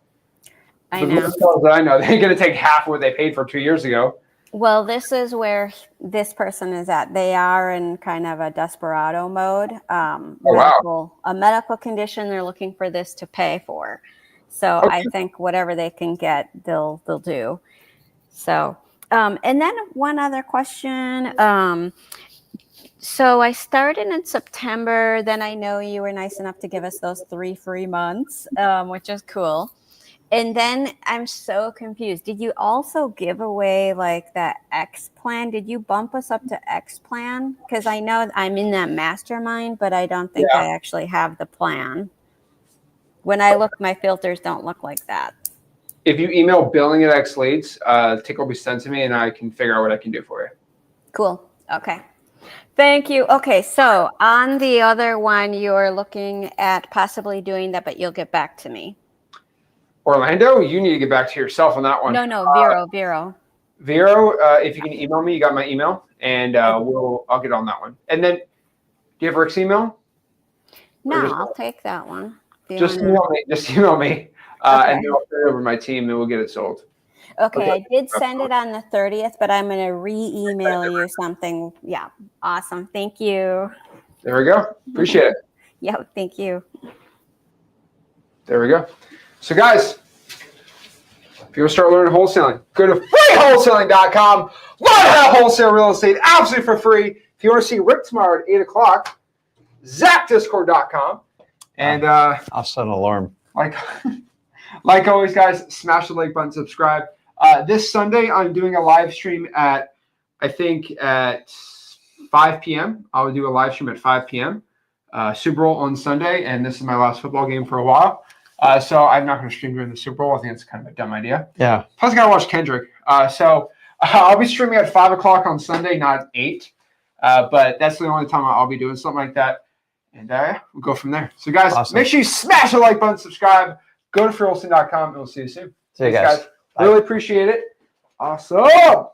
I know. That I know, they're going to take half what they paid for 2 years ago. Well, this is where this person is at. They are in kind of a desperado mode. A medical condition they're looking for this to pay for. So I think whatever they can get, they'll do. So, and then one other question. So I started in September. Then I know you were nice enough to give us those 3 free months, which is cool. And then I'm so confused. Did you also give away like that X plan? Did you bump us up to X plan? Because I know I'm in that mastermind, but I don't think I actually have the plan. When I look, my filters don't look like that. If you email billing at X Leads, ticket will be sent to me and I can figure out what I can do for you. Cool. Okay. Thank you. Okay. So on the other one, you're looking at possibly doing that, but you'll get back to me. Orlando, you need to get back to yourself on that one. No, Vero. Vero, if you can email me, you got my email, and I'll get on that one. And then, do you have Rick's email? No, I'll take that one. Just email me. Okay. And then I'll send it over to my team, and we'll get it sold. Okay, I did send it on the 30th, but I'm going to re-email you something. Yeah, awesome. Thank you. There we go. Appreciate it. Yeah, thank you. There we go. So, guys, if you want to start learning wholesaling, go to freewholesaling.com. Learn how to wholesale real estate absolutely for free. If you want to see Rick tomorrow at 8 o'clock, ZachDiscord.com. And I'll set an alarm. Like always, guys, smash the like button, subscribe. This Sunday, I'm doing a live stream at 5 p.m. I'll do a live stream at 5 p.m. Super Bowl on Sunday, and this is my last football game for a while. So I'm not going to stream during the Super Bowl. I think it's kind of a dumb idea. Yeah. Plus, I got to watch Kendrick. So I'll be streaming at 5 o'clock on Sunday, not 8. But that's the only time I'll be doing something like that. And we'll go from there. So, guys, Make sure you smash the like button, subscribe. Go to freewholesaling.com, and we'll see you soon. See you guys. Really appreciate it. Awesome.